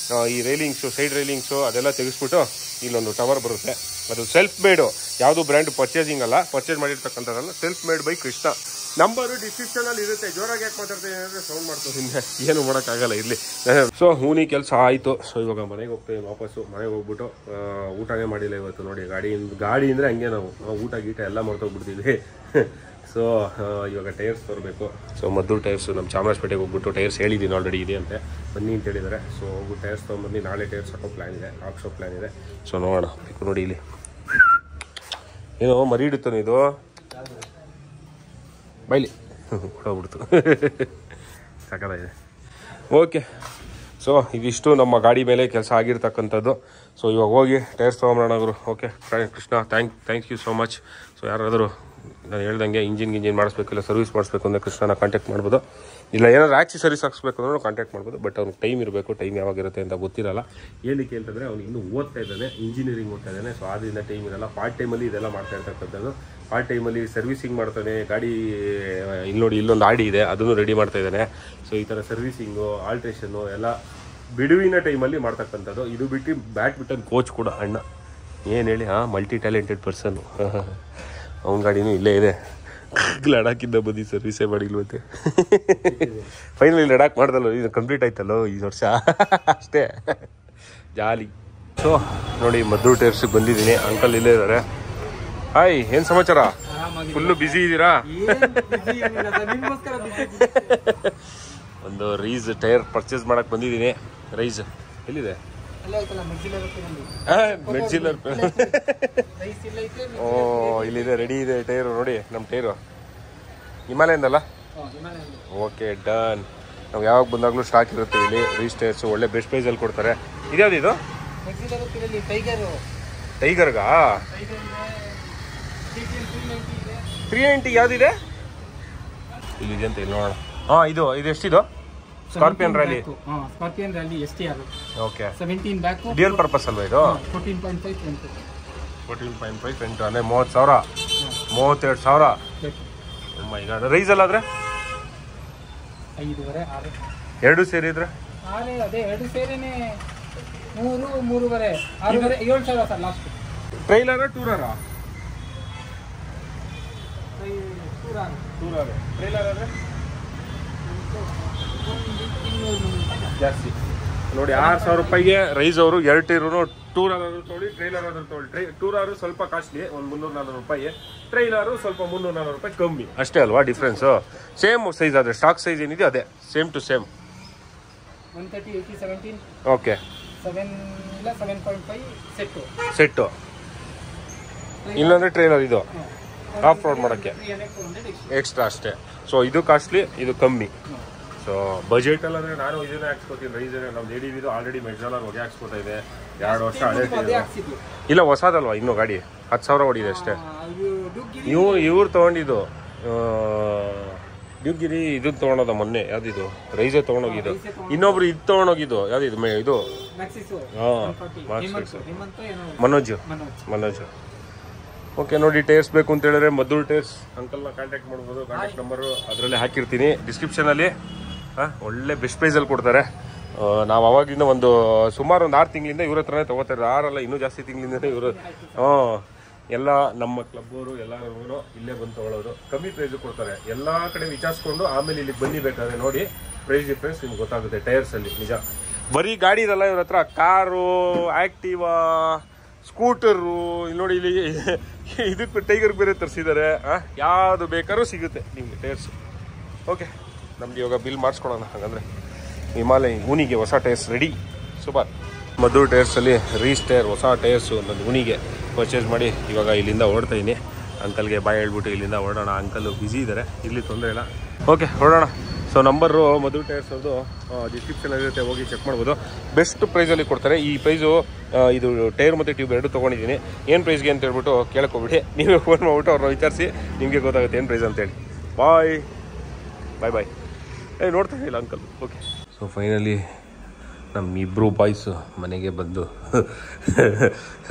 ಈ ರೈಲಿಂಗ್ಸು, ಸೈಡ್ ರೈಲಿಂಗ್ಸು ಅದೆಲ್ಲ ತೆಗೆಸ್ಬಿಟ್ಟು ಇಲ್ಲೊಂದು ಟವರ್ ಬರುತ್ತೆ. ಅದು ಸೆಲ್ಫ್ ಮೇಡು, ಯಾವುದು ಬ್ರ್ಯಾಂಡ್ ಪರ್ಚೇಸಿಂಗ್ ಅಲ್ಲ, ಪರ್ಚೇಸ್ ಮಾಡಿರ್ತಕ್ಕಂಥದ್ದಲ್ಲ, self made by Krishna. Number ಡಿಸ್ಕ್ರಿಪ್ಷನಲ್ಲಿ ಇರುತ್ತೆ. ಜೋರಾಗಿ ಯಾಕೆ ಮಾತಾಡ್ತೀನಿ ಅಂದರೆ ಸೌಂಡ್ ಮಾಡ್ತೀನಿ, ಏನು ಮಾಡೋಕ್ಕಾಗಲ್ಲ ಇಲ್ಲಿ. ಸೊ ಹೂನಿ ಕೆಲಸ ಆಯಿತು. ಸೊ ಇವಾಗ ಮನೆಗೆ ಹೋಗ್ತೀವಿ ವಾಪಸ್ಸು. ಮನೆಗೆ ಹೋಗ್ಬಿಟ್ಟು ಊಟನೇ ಮಾಡಿಲ್ಲ ಇವತ್ತು ನೋಡಿ. ಗಾಡಿ ಅಂದರೆ ಹಂಗೆ ನಾವು ಊಟ ಗೀಟ ಎಲ್ಲ ಮಾಡ್ತೋಗ್ಬಿಡ್ತೀವಿ. ಸೊ ಇವಾಗ ಟೈರ್ಸ್ ತರಬೇಕು. ಸೊ ಮದ್ದೂರು ಟೈರ್ಸು ನಮ್ಮ ಚಾಮರಾಜಪೇಟೆಗೆ ಹೋಗ್ಬಿಟ್ಟು ಟೈರ್ಸ್ ಹೇಳಿದ್ದೀನಿ ಆಲ್ರೆಡಿ ಇದೆ ಅಂತೆ, ಬನ್ನಿ ಅಂತ ಹೇಳಿದ್ದಾರೆ. ಸೊ ಹೋಗ್ಬಿಟ್ಟು ಟೈರ್ಸ್ ತೊಗೊಂಬಂದು ನಾಳೆ ಟೈರ್ಸ್ ಹಾಕೋ ಪ್ಲ್ಯಾನ್ ಇದೆ. ಸೊ ನೋಡೋಣ. ಬೇಕು ನೋಡಿ, ಇಲ್ಲಿ ಏನೋ ಮರಿ ಇಡುತ್ತಾನೆ ಇದು, ಬೈಲಿ ಹೊಡೋಗ್ಬಿಡ್ತು. ಸಕಲಾಗಿದೆ. ಓಕೆ, ಸೊ ಇದಿಷ್ಟು ನಮ್ಮ ಗಾಡಿ ಮೇಲೆ ಕೆಲಸ ಆಗಿರ್ತಕ್ಕಂಥದ್ದು. ಸೊ ಇವಾಗ ಹೋಗಿ ಟೈರ್ಸ್ ತೊಗೊಂಬರೋಣ ಗುರು. Okay Krishna, thank you so much. So ಯಾರಾದರೂ ನಾನು ಹೇಳ್ದಂಗೆ ಇಂಜಿನ್ ಮಾಡಿಸ್ಬೇಕು, ಇಲ್ಲ ಸರ್ವಿಸ್ ಮಾಡಿಸ್ಬೇಕು ಅಂದರೆ ಕೃಷ್ಣನ ಕಾಂಟ್ಯಾಕ್ಟ್ ಮಾಡ್ಬೋದು. ಇಲ್ಲ ಏನಾದರೂ ಆಕ್ಸೆಸರೀಸ್ ಹಾಕ್ಸ್ಬೇಕು ಅಂದ್ರೆ ಕಾಂಟ್ಯಾಕ್ಟ್ ಮಾಡ್ಬೋದು. ಬಟ್ ಅವ್ನಿಗೆ ಟೈಮ್ ಇರಬೇಕು, ಟೈಮ್ ಯಾವಾಗಿರುತ್ತೆ ಅಂತ ಗೊತ್ತಿರಲ್ಲ. ಏನಕ್ಕೆ ಅಂತಂದರೆ ಅವ್ನು ಇನ್ನೂ ಓದ್ತಾ ಇದ್ದಾನೆ, ಇಂಜಿನಿಯರಿಂಗ್ ಓದ್ತಾ ಇದ್ದಾನೆ. ಸೊ ಆದ್ದರಿಂದ ಟೈಮ್ ಇರಲ್ಲ. ಪಾರ್ಟ್ ಟೈಮಲ್ಲಿ ಇದೆಲ್ಲ ಮಾಡ್ತಾ ಇರ್ತಕ್ಕಂಥದ್ದು. ಪಾರ್ಟ್ ಟೈಮಲ್ಲಿ ಸರ್ವಿಸಿಂಗ್ ಮಾಡ್ತಾನೆ. ಗಾಡಿ ಇಲ್ಲಿ ನೋಡಿ, ಇಲ್ಲೊಂದು ಆಡಿ ಇದೆ, ಅದನ್ನು ರೆಡಿ ಮಾಡ್ತಾ ಇದ್ದಾನೆ. ಸೊ ಈ ಥರ ಸರ್ವಿಸಿಂಗು, ಆಲ್ಟ್ರೇಷನ್ನು ಎಲ್ಲ ಬಿಡುವಿನ ಟೈಮಲ್ಲಿ ಮಾಡ್ತಕ್ಕಂಥದ್ದು. ಇದು ಬಿಟ್ಟು ಬ್ಯಾಡ್ಮಿಂಟನ್ ಕೋಚ್ ಕೂಡ ಅಣ್ಣ. ಏನು ಹೇಳಿ, ಮಲ್ಟಿ ಟ್ಯಾಲೆಂಟೆಡ್ ಪರ್ಸನ್ನು. ಅವ್ನ ಗಾಡಿನೂ ಇಲ್ಲೇ ಇದೆ. ಲಡಾಖಿಂದ ಬಂದು ಸರ್ವಿಸೇ ಮಾಡಿಲ್ವಂತೆ. ಫೈನಲಿ ಲಡಾಖ್ ಮಾಡ್ದಲ್ಲೋ, ಇದು ಕಂಪ್ಲೀಟ್ ಆಯ್ತಲ್ಲೋ ಈ ವರ್ಷ. ಅಷ್ಟೇ ಜಾಲಿ. ಸೊ ನೋಡಿ, ಮದ್ದೂರು ಟೈರ್ಸ್ಗೆ ಬಂದಿದ್ದೀನಿ. ಅಂಕಲ್ ಇಲ್ಲೇ ಇದ್ದಾರೆ. ಹಾಯ್, ಏನು ಸಮಾಚಾರ? ಫುಲ್ಲು ಬ್ಯುಸಿ ಇದ್ದೀರಾ? ಒಂದು ರೈಸ್ ಟೈರ್ ಪರ್ಚೇಸ್ ಮಾಡಕ್ಕೆ ಬಂದಿದ್ದೀನಿ. ರೈಸ್ ಎಲ್ಲಿದೆ? ಮೆಡ್ಜಿಲ್ಲರ್. ಓ, ಇಲ್ಲಿದೆ, ರೆಡಿ ಇದೆ ಟೈರು. ನೋಡಿ ನಮ್ಮ ಟೈರು ಹಿಮಾಲಯಂದಲ್ಲ. Okay, done. ನಾವು ಯಾವಾಗ ಬಂದಾಗಲೂ ಸ್ಟಾಕ್ ಇರುತ್ತೆ ಇಲ್ಲಿ. ರೈಸ್ ಟೈರ್ಸು ಒಳ್ಳೆ ಬೆಸ್ಟ್ ಪ್ರೈಸಲ್ಲಿ ಕೊಡ್ತಾರೆ. ಇದ್ಯಾವುದು ಇದು? ಟೈಗರ್ಗಾ? 390 ಯಾವುದಿದೆ? ಇಲ್ಲಿದೆ ಅಂತ ಇಲ್ಲಿ ನೋಡೋಣ. ಇದು ಎಷ್ಟಿದು? Scorpion rally. Scorpion rally STR. Okay, 17 back. Dual purpose ಅಲ್ವಾ ಇದು? 14.5 ಫ್ರಂಟ್. 14.5 ಫ್ರಂಟ್ ಅಂದರೆ 30,000, 32,000. ಈಗ ರೈಸ್ ಅಲ್ಲಾದ್ರೆ 5.5 6 ಎರಡು ಸೇರಿದ್ರೆ ಅದೇ ಎರಡು ಸೇರಿನೇ 3 3.5 6.5 7,000 ಸರ್ ಲಾಸ್ಟ್. ಟ್ರೈಲರ ಟೂರರ? ಟೂರರ್. ಟ್ರೈಲರ್ ಆದರೆ ಜಾಸ್ತಿ ನೋಡಿ. 6,000 ರೂಪಾಯಿಗೆ ರೈಸ್ ಅವರು 2 ಟೈರು. ಟೂರರ್ ಆದರೂ ತೊಗೊಳ್ಳಿ, ಟ್ರೈಲರ್ ಆದರೂ ತೊಗೊಳ್ಳಿ. ಟೂರರು ಸ್ವಲ್ಪ ಕಾಸ್ಟ್ಲಿ, ಒಂದು 300-400 ರೂಪಾಯಿ. ಟ್ರೈಲರು ಸ್ವಲ್ಪ 300-400 ರೂಪಾಯಿ ಕಮ್ಮಿ ಅಷ್ಟೇ ಅಲ್ವಾ ಡಿಫ್ರೆನ್ಸು? ಸೇಮ್ ಸೈಜ್ ಆದರೆ ಸ್ಟಾಕ್ ಸೈಜ್ ಏನಿದೆ ಅದೇ ಸೇಮ್ ಟು ಸೇಮ್. 130 80 17. ಓಕೆ, 7 ಇಲ್ಲ 7.5 ಸೆಟ್ಟು. ಇಲ್ಲಾಂದರೆ ಟ್ರೈಲರ್ ಇದು ಆಫ್ ರೋಡ್ ಮಾಡೋಕ್ಕೆ ಎಕ್ಸ್ಟ್ರಾ ಅಷ್ಟೇ. ಸೊ ಇದು ಕಾಸ್ಟ್ಲಿ, ಇದು ಕಮ್ಮಿ. ಸೊ ಬಜೆಟಲ್ಲಿ ಅಂದರೆ ನಾನು ಇದನ್ನೇ ಹಾಕ್ಸ್ಕೊತೀನಿ. ರೈಸೇ ನಮ್ಮ ಲೇಡಿದು ಆಲ್ರೆಡಿ ಮೆಡ್ಜಾಲರ್ ಹೊಗೆ ಹಾಕ್ಸ್ಕೊತಾ ಇದೆ. 2 ವರ್ಷ ಹಳೆ ಇಲ್ಲ, ಹೊಸದಲ್ವಾ ಇನ್ನೂ ಗಾಡಿ. 10,000 ಹೊಡಿದೆ ಅಷ್ಟೇ. ಇವ್ರು ತೊಗೊಂಡಿದ್ದು ಡ್ಯೂಗಿರಿ ಇದನ್ನು ತೊಗೊಳೋದ ಮೊನ್ನೆ. ಯಾವುದಿದು? ರೈಸೇ ತೊಗೊಂಡೋಗಿದ್ದು. ಇನ್ನೊಬ್ರು ಇದು ತೊಗೊಂಡೋಗಿದ್ದು ಯಾವುದಿದು? ಇದು ಮನೋಜ್. ಓಕೆ ನೋಡಿ, ಟೈರ್ಸ್ ಬೇಕು ಅಂತ ಹೇಳಿದ್ರೆ ಮದ್ದೂರು ಟೈರ್ಸ್ ಅಂಕಲ್ನ ಕಾಂಟ್ಯಾಕ್ಟ್ ಮಾಡ್ಬೋದು. ಕಾಂಟ್ಯಾಕ್ಟ್ ನಂಬರು ಅದರಲ್ಲೇ ಹಾಕಿರ್ತೀನಿ ಡಿಸ್ಕ್ರಿಪ್ಷನಲ್ಲಿ. ಒಳ್ಳೆ ಬೆಸ್ಟ್ ಪ್ರೈಸಲ್ಲಿ ಕೊಡ್ತಾರೆ. ನಾವು ಅವಾಗಿಂದ ಸುಮಾರು 6 ತಿಂಗಳಿಂದ ಇವ್ರ ಹತ್ರನೇ ತೊಗೋತಾರೆ. 6 ಅಲ್ಲ, ಇನ್ನೂ ಜಾಸ್ತಿ ತಿಂಗಳಿಂದನೇ ಇವರು ಎಲ್ಲ ನಮ್ಮ ಕ್ಲಬ್ಬವರು ಎಲ್ಲರೂ ಇಲ್ಲೇ ಬಂದು ತೊಗೊಳ್ಳೋದು. ಕಮ್ಮಿ ಪ್ರೈಸ್ ಕೊಡ್ತಾರೆ. ಎಲ್ಲ ಕಡೆ ವಿಚಾರಿಸ್ಕೊಂಡು ಆಮೇಲೆ ಇಲ್ಲಿಗೆ ಬನ್ನಿ. ಬೇಕಾದ್ರೆ ನೋಡಿ ಪ್ರೈಸ್ ಡಿಫ್ರೆನ್ಸ್ ನಿಮ್ಗೆ ಗೊತ್ತಾಗುತ್ತೆ ಟೈರ್ಸಲ್ಲಿ. ನಿಜ, ಬರೀ ಗಾಡಿ ಇದಲ್ಲ ಇವ್ರ ಹತ್ರ. Car, Activa, scooter. ಇಲ್ಲಿ ನೋಡಿ, ಇಲ್ಲಿ ಇದಕ್ಕೆ ಟೈಗರ್ ಬೇರೆ ತರಿಸಿದ್ದಾರೆ. ಯಾವುದು ಬೇಕಾದ್ರೂ ಸಿಗುತ್ತೆ ನಿಮಗೆ ಟೈರ್ಸು. ಓಕೆ, ನಮ್ದು ಇವಾಗ ಬಿಲ್ ಮಾಡಿಸ್ಕೊಳೋಣ. ಹಾಗಂದರೆ ಹಿಮಾಲಯ ಊನಿಗೆ ಹೊಸ ಟೈರ್ಸ್ ರೆಡಿ. ಸೂಪರ್. ಮದ್ದೂರು ಟೈರ್ಸಲ್ಲಿ ರೀಸ್ ಟೈರ್ ಹೊಸ ಟೈರ್ಸು ನನ್ನ ಊನಿಗೆ ಪರ್ಚೇಸ್ ಮಾಡಿ ಇವಾಗ ಇಲ್ಲಿಂದ ಹೊರಡ್ತಾಯಿದ್ದೀನಿ. ಅಂಕಲ್ಗೆ ಬಾಯ್ ಹೇಳ್ಬಿಟ್ಟು ಇಲ್ಲಿಂದ ಹೊರಡೋಣ. ಅಂಕಲ್ ಬ್ಯುಸಿ ಇದ್ದಾರೆ, ಇಲ್ಲಿ ತೊಂದರೆ ಇಲ್ಲ. ಓಕೆ, ಹೊರಡೋಣ. ಸೊ ನಂಬರು ಮಧು ಟೈರ್ಸ್ ಅವ್ರದ್ದು ಡಿಸ್ಕ್ರಿಪ್ಷನಲ್ಲಿರುತ್ತೆ, ಹೋಗಿ ಚೆಕ್ ಮಾಡ್ಬೋದು. ಬೆಸ್ಟ್ ಪ್ರೈಸಲ್ಲಿ ಕೊಡ್ತಾರೆ. ಈ ಪ್ರೈಸು ಇದು ಟೈರ್ ಮತ್ತು ಟ್ಯೂಬ್ ಎರಡು ತೊಗೊಂಡಿದ್ದೀನಿ. ಏನು ಪ್ರೈಸ್ಗೆ ಅಂತ ಹೇಳ್ಬಿಟ್ಟು ಕೇಳ್ಕೊಬಿಡಿ. ನೀವೇ ಫೋನ್ ಮಾಡಿಬಿಟ್ಟು ಅವ್ರನ್ನ ವಿಚಾರಿಸಿ, ನಿಮಗೆ ಗೊತ್ತಾಗುತ್ತೆ ಏನು ಪ್ರೈಸ್ ಅಂತೇಳಿ. ಬಾಯ್ ಬಾಯ್. ನೋಡ್ತಾ ಇಲ್ಲ ಅಂಕಲ್. ಓಕೆ, ಸೊ ಫೈನಲಿ ನಮ್ಮ ಇಬ್ಬರು ಬಾಯ್ಸು ಮನೆಗೆ ಬಂದು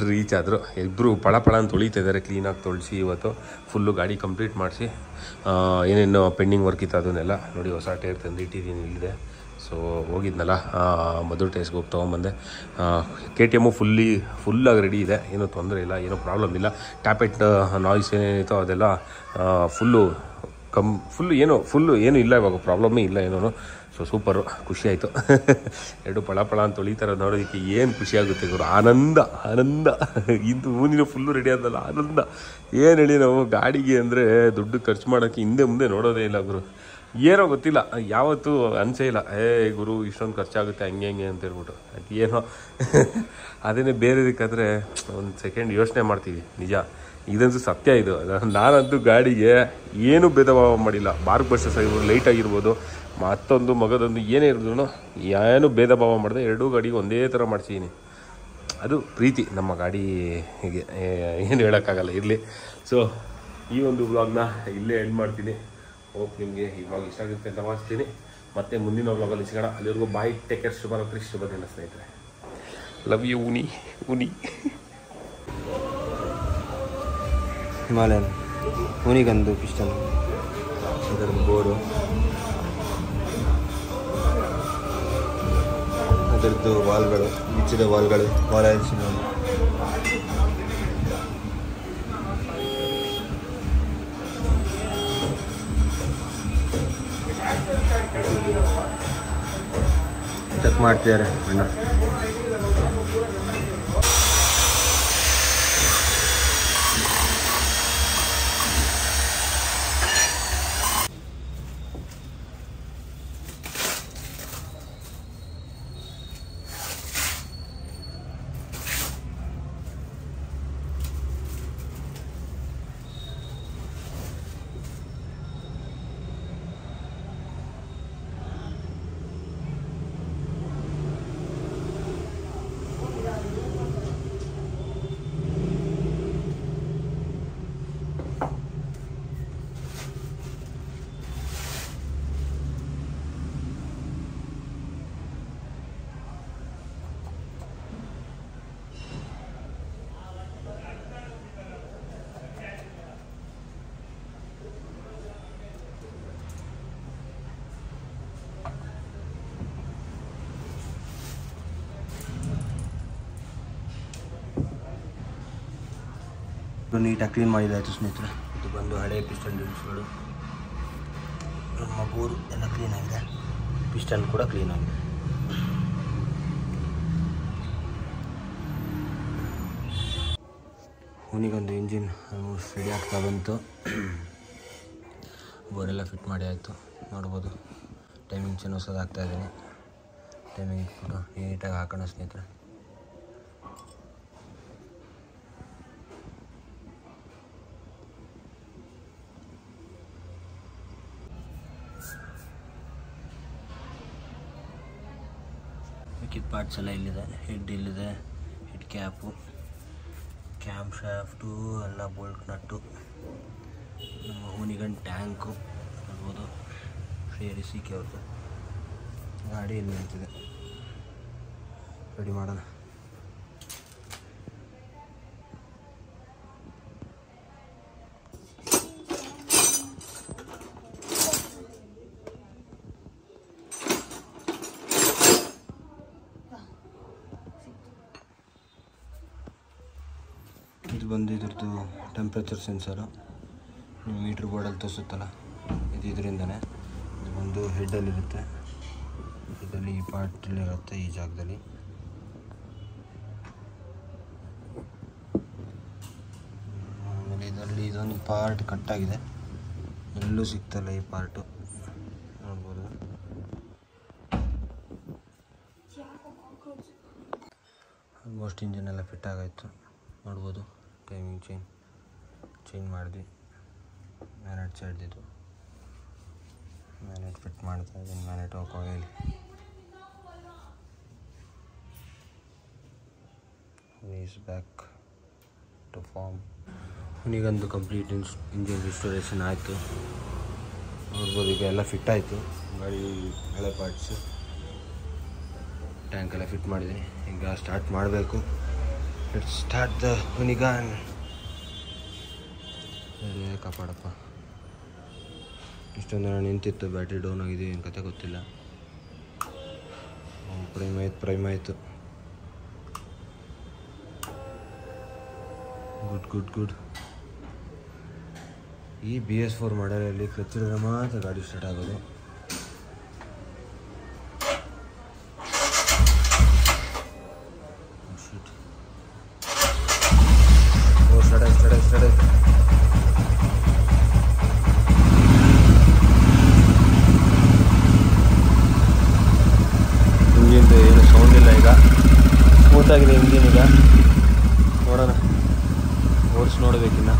ರೀಚ್ ಆದರು. ಇಬ್ಬರು ಪಳ ಅಂತ ತೊಳಿತಾ ಇದ್ದಾರೆ. ಕ್ಲೀನಾಗಿ ತೊಳಿಸಿ ಇವತ್ತು ಫುಲ್ಲು ಗಾಡಿ ಕಂಪ್ಲೀಟ್ ಮಾಡಿಸಿ ಏನೇನು ಪೆಂಡಿಂಗ್ ವರ್ಕ್ ಇತ್ತು ಅದನ್ನೆಲ್ಲ ನೋಡಿ ಹೊಸ ಟೈರ್ ತಂದು ಇಟ್ಟಿದ್ದೀನಿ ಇಲ್ಲಿದೆ. ಸೊ ಹೋಗಿದ್ನಲ್ಲ ಮಧುರ್ ಟೈರ್ಸ್ಗೆ ಹೋಗಿ ತೊಗೊಂಬಂದೆ. KTM ಫುಲ್ಲಾಗಿ ರೆಡಿ ಇದೆ, ಏನೂ ತೊಂದರೆ ಇಲ್ಲ, ಏನೂ ಪ್ರಾಬ್ಲಮ್ ಇಲ್ಲ. ಟ್ಯಾಪೆಟ್ ನಾಯ್ಸ್ ಏನೇನಿತ್ತೋ ಅದೆಲ್ಲ ಫುಲ್ಲು ಏನೂ ಇಲ್ಲ, ಇವಾಗ ಪ್ರಾಬ್ಲಮ್ಮೇ ಇಲ್ಲ ಏನೂ. ಸೊ ಸೂಪರು, ಖುಷಿಯಾಯಿತು. ಎರಡು ಪಳ ಅಂತ ತೊಳಿತಾರೆ ನೋಡೋದಕ್ಕೆ ಏನು ಖುಷಿಯಾಗುತ್ತೆ ಗುರು. ಆನಂದ ಇದು ಊನಿನ ಫುಲ್ಲು ರೆಡಿ ಆದಲ್ಲ, ಆನಂದ. ಏನು ಹೇಳಿ, ನಾವು ಗಾಡಿಗೆ ಅಂದರೆ ದುಡ್ಡು ಖರ್ಚು ಮಾಡೋಕ್ಕೆ ಹಿಂದೆ ಮುಂದೆ ನೋಡೋದೇ ಇಲ್ಲ ಗುರು. ಏನೋ ಗೊತ್ತಿಲ್ಲ, ಯಾವತ್ತೂ ಅನಿಸೇ ಇಲ್ಲ ಗುರು ಇಷ್ಟೊಂದು ಖರ್ಚಾಗುತ್ತೆ ಹಂಗೆ ಅಂತ ಹೇಳ್ಬಿಟ್ಟು. ಅದು ಏನೋ ಅದೇನೇ ಬೇರೆದಕ್ಕಾದರೆ ಒಂದು ಸೆಕೆಂಡ್ ಯೋಚನೆ ಮಾಡ್ತೀವಿ. ನಿಜ, ಇದಂತೂ ಸತ್ಯ. ಇದು ನಾನಂತೂ ಗಾಡಿಗೆ ಏನೂ ಭೇದ ಭಾವ ಮಾಡಿಲ್ಲ. ಬಾರ್ಕ್ ಬಸ್ಸಸ್ ಆಗಿರ್ಬೋದು, ಲೈಟ್ ಆಗಿರ್ಬೋದು, ಮತ್ತೊಂದು ಮಗದೊಂದು ಏನೇ ಇರೋದು ಏನು ಭೇದ ಭಾವ ಮಾಡಿದೆ. ಎರಡೂ ಗಾಡಿಗೆ ಒಂದೇ ಥರ ಮಾಡ್ಸಿದ್ದೀನಿ. ಅದು ಪ್ರೀತಿ ನಮ್ಮ ಗಾಡಿ ಹೀಗೆ ಏನು ಹೇಳೋಕ್ಕಾಗಲ್ಲ. ಇರಲಿ. ಸೊ ಈ ಒಂದು ವ್ಲಾಗ್ನ ಇಲ್ಲೇ ಎಂಡ್ ಮಾಡ್ತೀನಿ. ಹೋಪ್ ನಿಮಗೆ ಈ ವ್ಲಾಗ್ ಇಷ್ಟ ಆಗುತ್ತೆ ಅಂತ ಭಾವಿಸ್ತೀನಿ. ಮತ್ತೆ ಮುಂದಿನ ವ್ಲಾಗಲ್ಲಿ ಸಿಗೋಣ. ಅಲ್ಲಿವರೆಗೂ ಬಾಯ್, ಟೇಕ್ ಕೇರ್, ಶುಭರಾತ್ರಿ, ಶುಭ ದಿನ ಸ್ನೇಹಿತರೆ. ಲವ್ ಯು ಉನಿ. ಹಿಮಾಲಯನ್ ಉನಿಗಂದು ಪಿಸ್ಟನ್, ಅದರದ್ದು ಬೋರ್ಡು, ಅದರದ್ದು ವಾಲ್ಗಳು, ಮುಚ್ಚಿದ ವಾಲ್ಗಳು, ವಾಲ್ ಆಯಿಲ್ಸಿನ ಚೆಕ್ ಮಾಡ್ತಿದ್ದಾರೆ ಅಣ್ಣ. ನೀಟಾಗಿ ಕ್ಲೀನ್ ಮಾಡಿದ್ದಾಯಿತು ಸ್ನೇಹಿತರೆ. ಇದು ಬಂದು ಹಳೆಯ ಪಿಸ್ಟನ್ ಡಿಲ್ಸ್ಗಳು. ನಮ್ಮ ಬೋರು ಎಲ್ಲ ಕ್ಲೀನಾಗಿದೆ, ಪಿಸ್ಟನ್ ಕೂಡ ಕ್ಲೀನಾಗಿದೆ. ಅವನಿಗೊಂದು ಇಂಜಿನ್ ಆಲ್ಮೋಸ್ಟ್ ರೆಡಿ ಆಗ್ತಾ ಬಂತು. ಬೋರೆಲ್ಲ ಫಿಟ್ ಮಾಡಿ ಆಯಿತು. ನೋಡ್ಬೋದು ಟೈಮಿಂಗ್ ಚೆನ್ನ ಹೊಸದಾಗ್ತಾ ಇದ್ದೀನಿ. ಟೈಮಿಂಗ್ ಕೂಡ ನೀಟಾಗಿ ಹಾಕೋಣ ಸ್ನೇಹಿತರೆ. ಮಿಕ್ಕಿದ ಪಾರ್ಟ್ಸ್ ಎಲ್ಲ ಇಲ್ಲಿದೆ. ಹೆಡ್ ಇಲ್ಲಿದೆ, ಹೆಡ್ ಕ್ಯಾಪು, ಕ್ಯಾಮ್ ಶಾಫ್ಟು ಎಲ್ಲ, ಬೋಲ್ಟ್ ನಟ್ಟು, ನಮ್ಮ ಹೂನಿಗನ್ ಟ್ಯಾಂಕು ನೋಡ್ಬೋದು. ಶ್ರೀಹರಿ ಸಿ ಕೆ ಅವ್ರದ್ದು ಗಾಡಿ ಇಲ್ಲಿ ನಿಂತಿದೆ. ರೆಡಿ ಮಾಡೋಣ. ಇದು ಬಂದು ಇದ್ರದ್ದು ಟೆಂಪ್ರೇಚರ್ ಸೆನ್ಸರು, ಮೀಟ್ರ್ ಬೋರ್ಡಲ್ಲಿ ತೋರಿಸುತ್ತಲ್ಲ, ಇದು ಇದರಿಂದನೇ. ಇದು ಬಂದು ಹೆಡ್ಡಲ್ಲಿರುತ್ತೆ, ಇದರಲ್ಲಿ ಈ ಪಾರ್ಟಲ್ಲಿರುತ್ತೆ, ಈ ಜಾಗದಲ್ಲಿ. ಆಮೇಲೆ ಇದರಲ್ಲಿ ಇದೊಂದು ಪಾರ್ಟ್ ಕಟ್ಟಾಗಿದೆ, ಎಲ್ಲೂ ಸಿಗ್ತಲ್ಲ ಈ ಪಾರ್ಟು, ನೋಡ್ಬೋದು. ಆಲ್ಮೋಸ್ಟ್ ಇಂಜಿನ್ ಎಲ್ಲ ಫಿಟ್ ಆಗಾಯಿತು, ನೋಡ್ಬೋದು. ಟೈಮಿಂಗ್ ಚೇಂಜ್ ಮಾಡಿದ್ವಿ. ಮ್ಯಾನೆಟ್ ಸೈಡ್ದಿದ್ದು ಮ್ಯಾನೆಟ್ ಫಿಟ್ ಮಾಡ್ತಾ ಇದ್ದೀನಿ. ಮ್ಯಾನೆಟ್ oil is back to form. ಅವನಿಗೊಂದು ಕಂಪ್ಲೀಟ್ ಇಂಜಿನ್ ರಿಸ್ಟೋರೇಷನ್ ಆಯಿತು, ನೋಡ್ಬೋದು. ಈಗ ಎಲ್ಲ ಫಿಟ್ ಆಯಿತು, ಗಾಡಿ ಹಳೆ ಪಾರ್ಟ್ಸು, ಟ್ಯಾಂಕ್ ಎಲ್ಲ ಫಿಟ್ ಮಾಡಿದ್ದೀನಿ. ಈಗ ಸ್ಟಾರ್ಟ್ ಮಾಡಬೇಕು. ಲೆಟ್ಸ್ ಸ್ಟಾರ್ಟ್ ದ ಹುನಿಗಾನ್. ಕಾಪಾಡಪ್ಪ, ಇಷ್ಟೊಂದು ನಿಂತಿತ್ತು, ಬ್ಯಾಟ್ರಿ ಡೌನ್ ಆಗಿದೆ, ಏನು ಕತೆ ಗೊತ್ತಿಲ್ಲ. ಪ್ರೈಮ್ ಆಯಿತು. ಗುಡ್. ಈ BS4 ಮಾಡಲಲ್ಲಿ ಕ್ಲಚ್ ಹಿಡಿದ್ರೆ ಮಾತ್ರ ಗಾಡಿ ಸ್ಟಾರ್ಟ್ ಆಗೋದು. ಸ್ಟಾರ್ಟ್. ಇಂಜಿನ್ದು ಏನು ಸೌಂಡ್ ಇಲ್ಲ, ಈಗ ಸ್ಮೂತಾಗಿದೆ ಇಂಜಿನ್. ಈಗ ನೋಡೋಣ, ಓಡಿಸಿ ನೋಡಬೇಕಿನ್ನ.